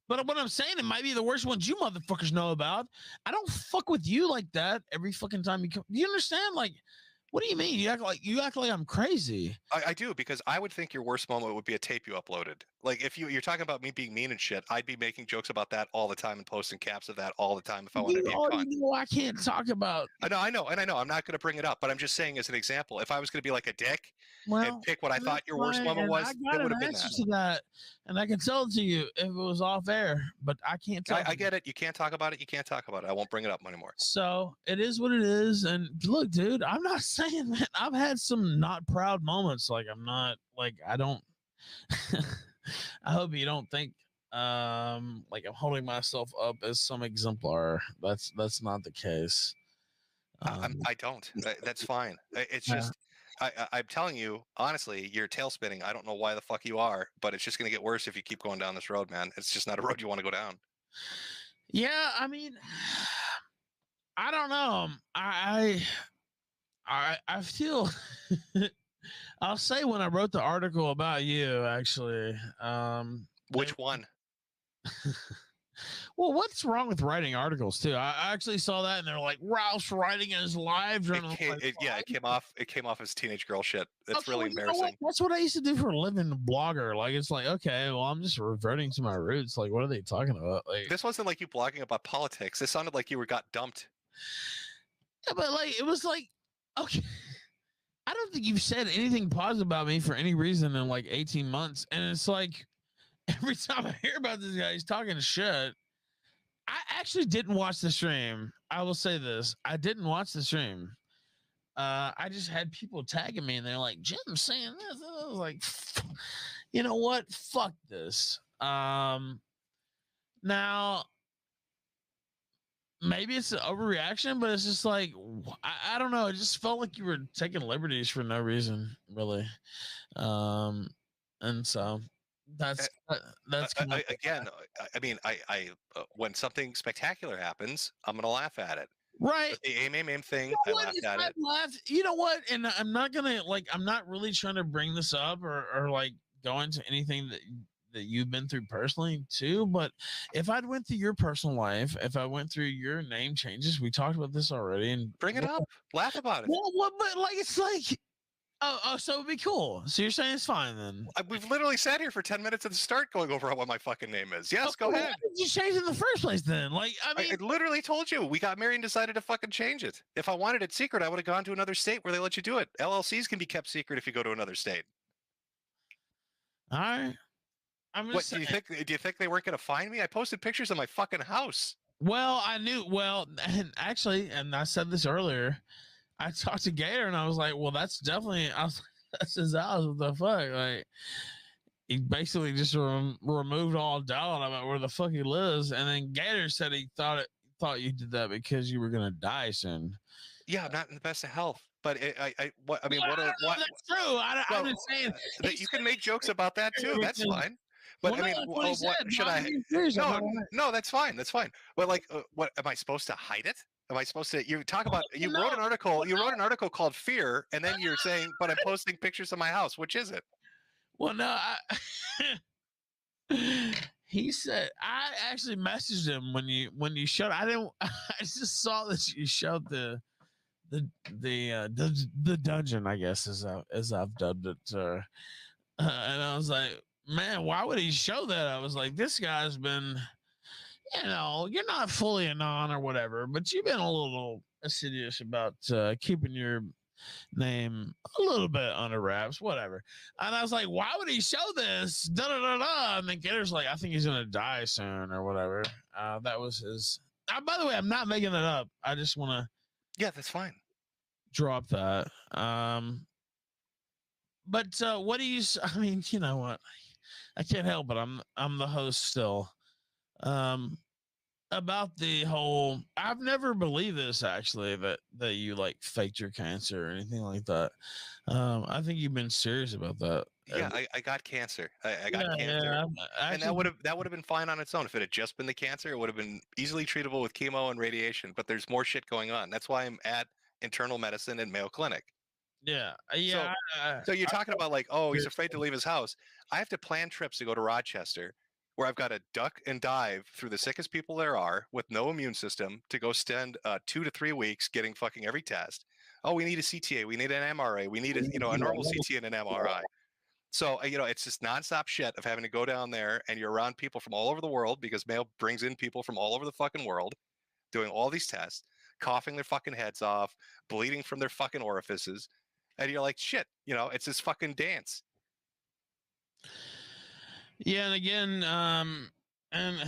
But what I'm saying, it might be the worst ones you motherfuckers know about. I don't fuck with you like that every fucking time you come. Do you understand? Like, what do you mean? You act like I'm crazy. I do, because I would think your worst moment would be a tape you uploaded. Like if you're talking about me being mean and shit, I'd be making jokes about that all the time and posting caps of that all the time if I wanted to be a cunt. I can't talk about. I know. I'm not going to bring it up, but I'm just saying as an example. If I was going to be like a dick and pick what I thought your worst moment was, it would have been that. To that, and I can tell it to you if it was off air, but I can't tell. I get it. You can't talk about it. You can't talk about it. I won't bring it up anymore. So it is what it is. And look, dude, I'm not saying, man, I've had some not proud moments. Like I'm not like I don't. I hope you don't think like I'm holding myself up as some exemplar. That's not the case. I don't. That's fine. It's just I'm telling you honestly, you're tail spinning. I don't know why the fuck you are, but it's just going to get worse if you keep going down this road, man. It's just not a road you want to go down. Yeah, I mean, I don't know. I feel. I'll say when I wrote the article about you, actually. Which one? Well, what's wrong with writing articles too? I actually saw that, and they're like, Ralph's writing in his live journal. It came off as teenage girl shit. It's really embarrassing. That's what I used to do for a living, blogger. Like, it's like, okay, well, I'm just reverting to my roots. Like, what are they talking about? Like, this wasn't like you blogging about politics. This sounded like you got dumped. Yeah, but like, it was like, okay. I don't think you've said anything positive about me for any reason in like 18 months. And it's like, every time I hear about this guy, he's talking shit. I actually didn't watch the stream. I will say this. I didn't watch the stream. I just had people tagging me and they're like, Jim's saying this. And I was like, you know what? Fuck this. Now, maybe it's an overreaction, but it's just like, I don't know. It just felt like you were taking liberties for no reason, really. And so that's again. I mean, I when something spectacular happens, I'm gonna laugh at it. Right. The aim thing, I laughed at it. You know what? And I'm not gonna I'm not really trying to bring this up or like go into anything that you've been through personally too. But if I'd went through your personal life, if I went through your name changes, we talked about this already, and bring it up, laugh about it. Well, but like it's like. Oh, so it'd be cool. So you're saying it's fine then? We've literally sat here for 10 minutes at the start going over what my fucking name is. Yes, go ahead. Why did you change it in the first place then? Like, I mean, I literally told you we got married and decided to fucking change it. If I wanted it secret, I would have gone to another state where they let you do it. LLCs can be kept secret if you go to another state. All right. Do you think they weren't going to find me? I posted pictures of my fucking house. Well, I knew. Well, and actually, and I said this earlier. I talked to Gator and I was like, well, that's definitely, that's his house. What the fuck? Like, he basically just removed all doubt about where the fuck he lives. And then Gator said he thought thought you did that because you were gonna die soon. Yeah, I'm not in the best of health. But what That's true. I'm just saying that you can make jokes about that too. That's fine. But well, I mean, what should I? No, that's fine. That's fine. But like, what am I supposed to hide it? Am I supposed to? You talk about. You wrote an article. You wrote an article called "Fear," and then you're saying, "But I'm posting pictures of my house." Which is it? Well, no. He said I actually messaged him when you showed. I didn't. I just saw that you showed the dungeon, I guess, as I've dubbed it, and I was like, man, why would he show that? I was like, this guy's been, you're not fully anon or whatever, but you've been a little assiduous about keeping your name a little bit under wraps, whatever. And I was like, why would he show this? Da da da da. And then Gator's like, I think he's gonna die soon or whatever. That was his. By the way, I'm not making it up. I just want to. Yeah, that's fine. Drop that. But what do you? I mean, you know what? I can't help it. I'm the host still. About the whole, I've never believed this actually that you like faked your cancer or anything like that. I think you've been serious about that. Yeah, I got cancer. I got cancer, and that would have been fine on its own if it had just been the cancer. It would have been easily treatable with chemo and radiation. But there's more shit going on. That's why I'm at internal medicine and Mayo Clinic. Yeah. So you're talking about like, oh, he's afraid to leave his house. I have to plan trips to go to Rochester, where I've got to duck and dive through the sickest people there are with no immune system to go spend 2 to 3 weeks getting fucking every test. Oh, we need a CTA, we need an MRA, we need a normal CT and an MRI. So it's just nonstop shit of having to go down there, and you're around people from all over the world because Mayo brings in people from all over the fucking world, doing all these tests, coughing their fucking heads off, bleeding from their fucking orifices, and you're like, shit, it's this fucking dance. Yeah, and again, and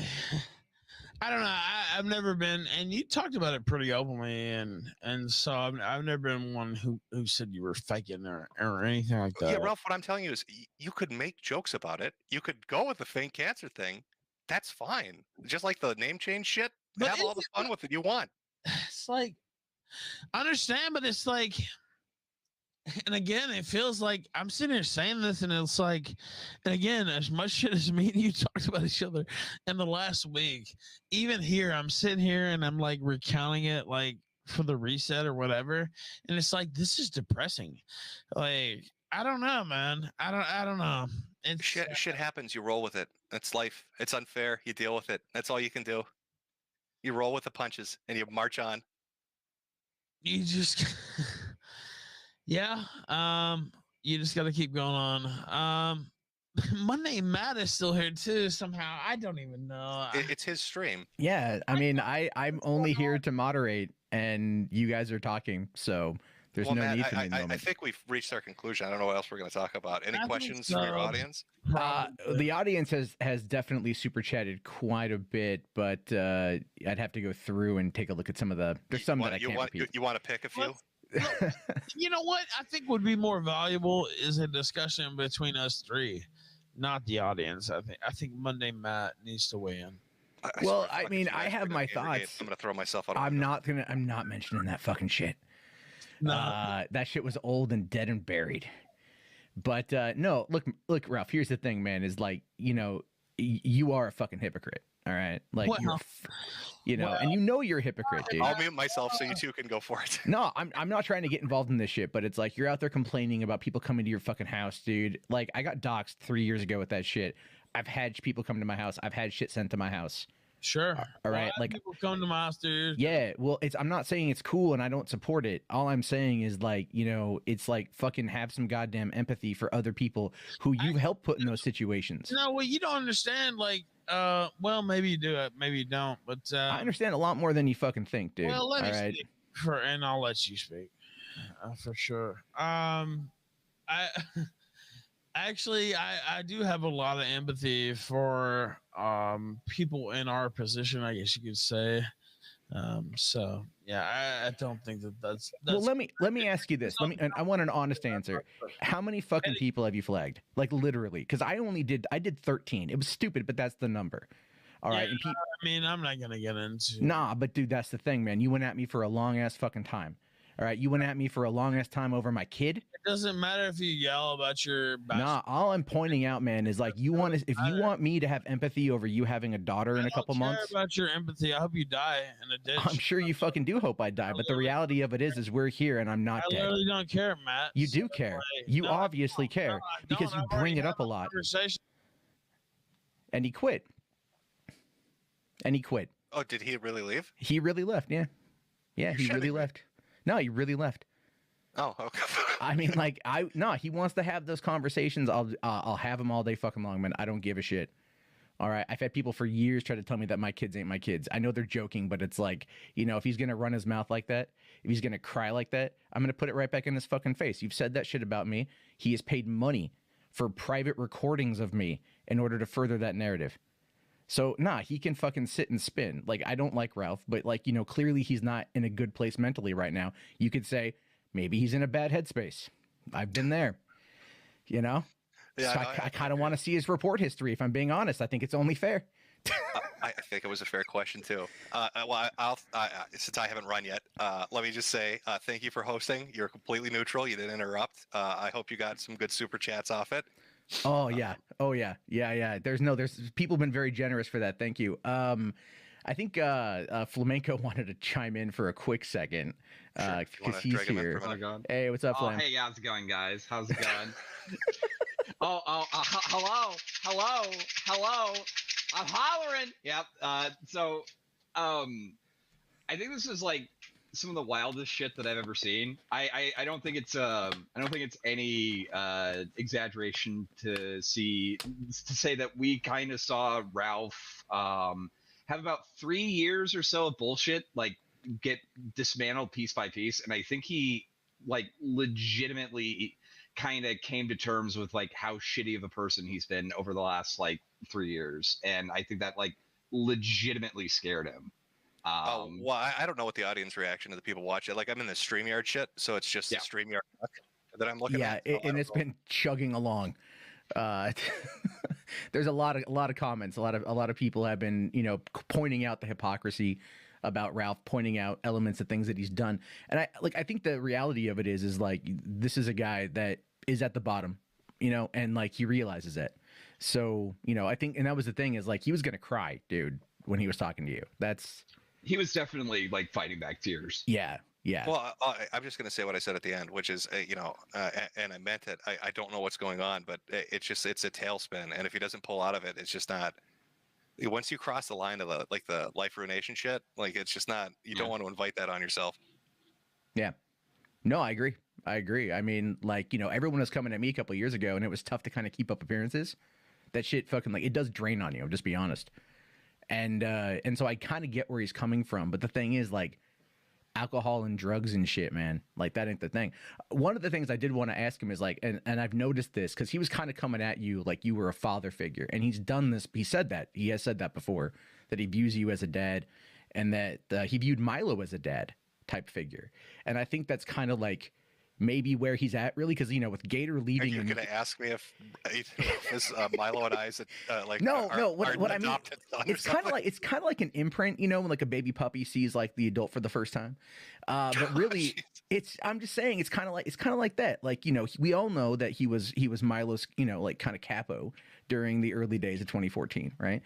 I don't know. I've never been, and you talked about it pretty openly, and so I've never been one who said you were faking or anything like that. Yeah, Ralph, what I'm telling you is you could make jokes about it. You could go with the faint cancer thing. That's fine. Just like the name change shit. But have all the fun with it you want. It's like, I understand, but it's like, and again, it feels like I'm sitting here saying this, and it's like, and again, as much shit as me and you talked about each other in the last week, even here, I'm sitting here and I'm like recounting it, like for the reset or whatever, and it's like, this is depressing. Like, I don't know, man. I don't know. It's, shit happens. You roll with it. That's life. It's unfair. You deal with it. That's all you can do. You roll with the punches and you march on. You just. Yeah, you just got to keep going on. Monday Matt is still here too. Somehow, I don't even know. It's his stream. Yeah, I mean, I'm only here to moderate, and you guys are talking, so there's no Matt, need for me. I think we've reached our conclusion. I don't know what else we're going to talk about. Any questions from your audience? The audience has definitely super chatted quite a bit, but I'd have to go through and take a look at some of the. There's some that I can't repeat. You want to pick a few? You know what I think would be more valuable is a discussion between us three, not the audience. I think Monday Matt needs to weigh in. I mean, I have my thoughts. I'm gonna throw myself out. I'm not mentioning that fucking shit. No, that shit was old and dead and buried. But no, look, Ralph. Here's the thing, man. Is like, you are a fucking hypocrite. All right, like and you're a hypocrite, dude. I'll mute myself so you two can go for it. No, I'm not trying to get involved in this shit, but it's like you're out there complaining about people coming to your fucking house, dude. Like, I got doxxed 3 years ago with that shit. I've had people come to my house. I've had shit sent to my house. Sure. All right. Like, people come to my house, dude. Yeah. Well, I'm not saying it's cool and I don't support it. All I'm saying is, like, it's like fucking have some goddamn empathy for other people who you've helped put in those situations. No, well, you don't understand. Like, well, maybe you do it, maybe you don't. But I understand a lot more than you fucking think, dude. Well, let me speak and I'll let you speak for sure. I actually do have a lot of empathy for people in our position, I guess you could say. So yeah, I don't think that's well. Let me ask you this. I want an honest answer. How many fucking people have you flagged? Like, literally? Because I did 13. It was stupid, but that's the number. All right. I mean, I'm not gonna get into. Nah, but dude, that's the thing, man. You went at me for a long ass fucking time. All right, you went at me for a long ass time over my kid. It doesn't matter if you yell about your. Nah, all I'm pointing out, man, is like if you want me to have empathy over you having a daughter in a couple months. I don't care about your empathy. I hope you die in a ditch. I'm sure you fucking do hope I die, but the reality of it is we're here and I'm not dead. I literally don't care, Matt. You do care. You obviously care because you bring it up a lot. And he quit. Oh, did he really leave? He really left. Yeah, he really left. No, he really left. Oh, okay. I mean, like, he wants to have those conversations. I'll have him all day fucking long, man. I don't give a shit. All right. I've had people for years try to tell me that my kids ain't my kids. I know they're joking, but it's like, if he's going to run his mouth like that, if he's going to cry like that, I'm going to put it right back in his fucking face. You've said that shit about me. He has paid money for private recordings of me in order to further that narrative. So, he can fucking sit and spin. Like, I don't like Ralph, but like, clearly he's not in a good place mentally right now. You could say maybe he's in a bad headspace. I've been there, Yeah, so I kind of want to see his report history. If I'm being honest, I think it's only fair. I think it was a fair question too. Since I haven't run yet, let me just say thank you for hosting. You're completely neutral. You didn't interrupt. I hope you got some good super chats off it. Oh yeah. There's people been very generous for that. Thank you. I think Flamenco wanted to chime in for a quick second because he's here. Hey, what's up, Flam? Hey, how's it going, guys? How's it going? Hello. I'm hollering. Yep. I think this is like some of the wildest shit that I've ever seen. I don't think it's any exaggeration to say that we kind of saw Ralph have about 3 years or so of bullshit like get dismantled piece by piece, and I think he like legitimately kind of came to terms with like how shitty of a person he's been over the last like 3 years, and I think that like legitimately scared him. Well, I don't know what the audience reaction to the people watch it. Like, I'm in the StreamYard shit, so it's just the StreamYard that I'm looking at. Yeah, and it's been chugging along. There's a lot of comments. A lot of people have been, pointing out the hypocrisy about Ralph, pointing out elements of things that he's done. And I think the reality of it is like, this is a guy that is at the bottom, and like he realizes it. So, I think, and that was the thing is like, he was going to cry, dude, when he was talking to you. He was definitely like fighting back tears. Yeah. Well, I'm just going to say what I said at the end, which is, and I meant it. I don't know what's going on, but it's a tailspin. And if he doesn't pull out of it, it's just not. Once you cross the line of the life ruination shit, like it's just not. You don't want to invite that on yourself. Yeah. No, I agree. I mean, like, everyone was coming at me a couple of years ago, and it was tough to kind of keep up appearances. That shit fucking like it does drain on you. Just be honest. And so I kind of get where he's coming from, but the thing is like alcohol and drugs and shit, man, like that ain't the thing. One of the things I did want to ask him is like, and I've noticed this because he was kind of coming at you like you were a father figure, and he's done this. He has said that before, that he views you as a dad, and that he viewed Milo as a dad type figure. And I think that's kind of like maybe where he's at really, because with Gator leaving, you're gonna ask me if Milo and I like no what I mean, it's kind of like an imprint, when like a baby puppy sees like the adult for the first time, but really I'm just saying it's kind of like that, like we all know that he was Milo's like kind of capo during the early days of 2014, right?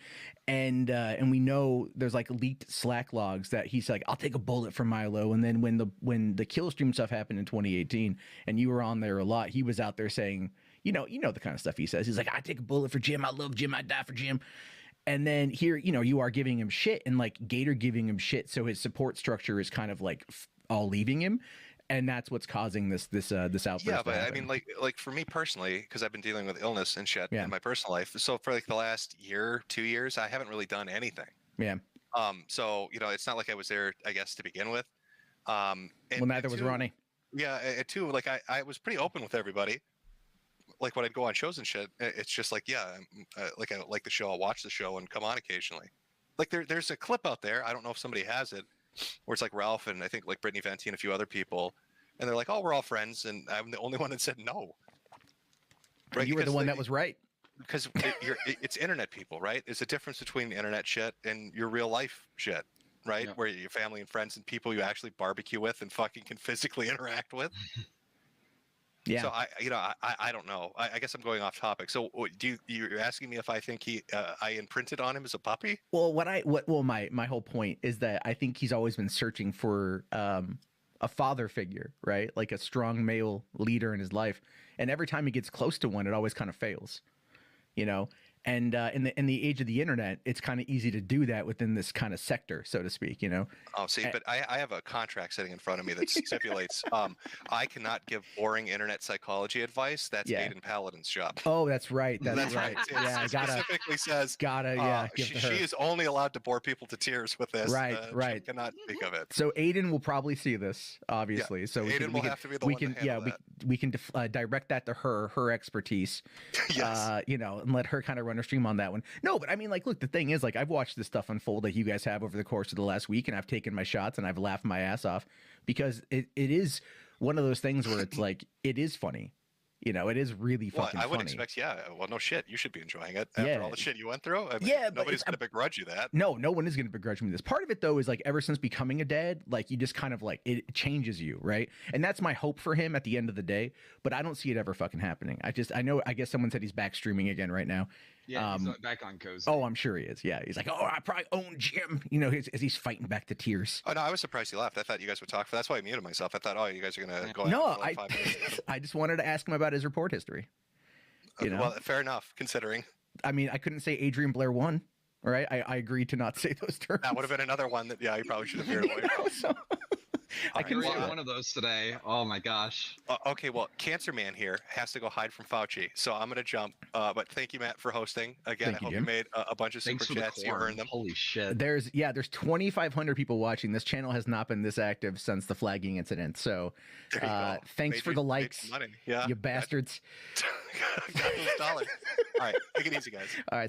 And we know there's like leaked Slack logs that he's like, I'll take a bullet for Milo. And then when the kill stream stuff happened in 2018, and you were on there a lot, he was out there saying, the kind of stuff he says. He's like, I take a bullet for Jim. I love Jim. I die for Jim. And then here, you are giving him shit, and like Gator giving him shit. So his support structure is kind of like all leaving him. And that's what's causing this outburst. Yeah, but I mean, like for me personally, because I've been dealing with illness and shit in my personal life. So for like the last 2 years, I haven't really done anything. Yeah. So it's not like I was there, I guess, to begin with. Well, neither was Ronnie. Yeah, too. Like I was pretty open with everybody. Like when I'd go on shows and shit, it's just like, yeah, like I like the show, I'll watch the show and come on occasionally. Like there's a clip out there. I don't know if somebody has it, where it's like Ralph and I think like Brittany Venti and a few other people, and they're like, "Oh, we're all friends," and I'm the only one that said no. Right? You were the one that was right. because it's internet people, right? There's a difference between the internet shit and your real life shit, right? Yeah. Where your family and friends and people you actually barbecue with and fucking can physically interact with. Yeah. So I don't know. I guess I'm going off topic. So you're asking me if I think I imprinted on him as a puppy? Well, my whole point is that I think he's always been searching for a father figure, right? Like a strong male leader in his life. And every time he gets close to one, it always kind of fails, you know? And in the age of the internet, it's kind of easy to do that within this kind of sector, so to speak, you know? Oh, see, but I have a contract sitting in front of me that stipulates I cannot give boring internet psychology advice. That's Aiden Paladin's job. Oh, that's right. That's right. It specifically says she is only allowed to bore people to tears with this. Right. She cannot speak of it. So Aiden will probably see this, obviously. Yeah. So Aiden will have to be the one to handle that. we can direct that to her expertise. Yes. And let her kind of run a stream on that one. No, but I mean, like, look, the thing is, like, I've watched this stuff unfold like you guys have over the course of the last week, and I've taken my shots and I've laughed my ass off because it is one of those things where it's like, it is funny. You know, it is really fucking funny. I would expect, well, no shit. You should be enjoying it after all the shit you went through. I mean, nobody's going to begrudge you that. No one is going to begrudge me this. Part of it, though, is like ever since becoming a dad, like you just kind of like it changes you, right? And that's my hope for him at the end of the day. But I don't see it ever fucking happening. I guess someone said he's back streaming again right now. Yeah, he's back on Cozy. Oh, I'm sure he is. Yeah, he's like, oh, I probably own Jim. You know, as he's fighting back to tears. Oh no, I was surprised he left. I thought you guys would talk. That's why I muted myself. I thought, oh, you guys are gonna go. No, for like 5 minutes. I just wanted to ask him about his report history. You know? Well, fair enough, considering. I mean, I couldn't say Adrian Blair won. All right, I agreed to not say those terms. That would have been another one that you probably should have veered away from. I couldn't say one of those today. Oh my gosh. Okay, well, Cancer Man here has to go hide from Fauci, so I'm gonna jump. But thank you, Matt, for hosting. Again, I hope you made a bunch of super chats. You earned them. Holy shit. There's 2,500 people watching. This channel has not been this active since the flagging incident. So thanks for the likes, you bastards. Got those dollars. All right, take it easy, guys. All right.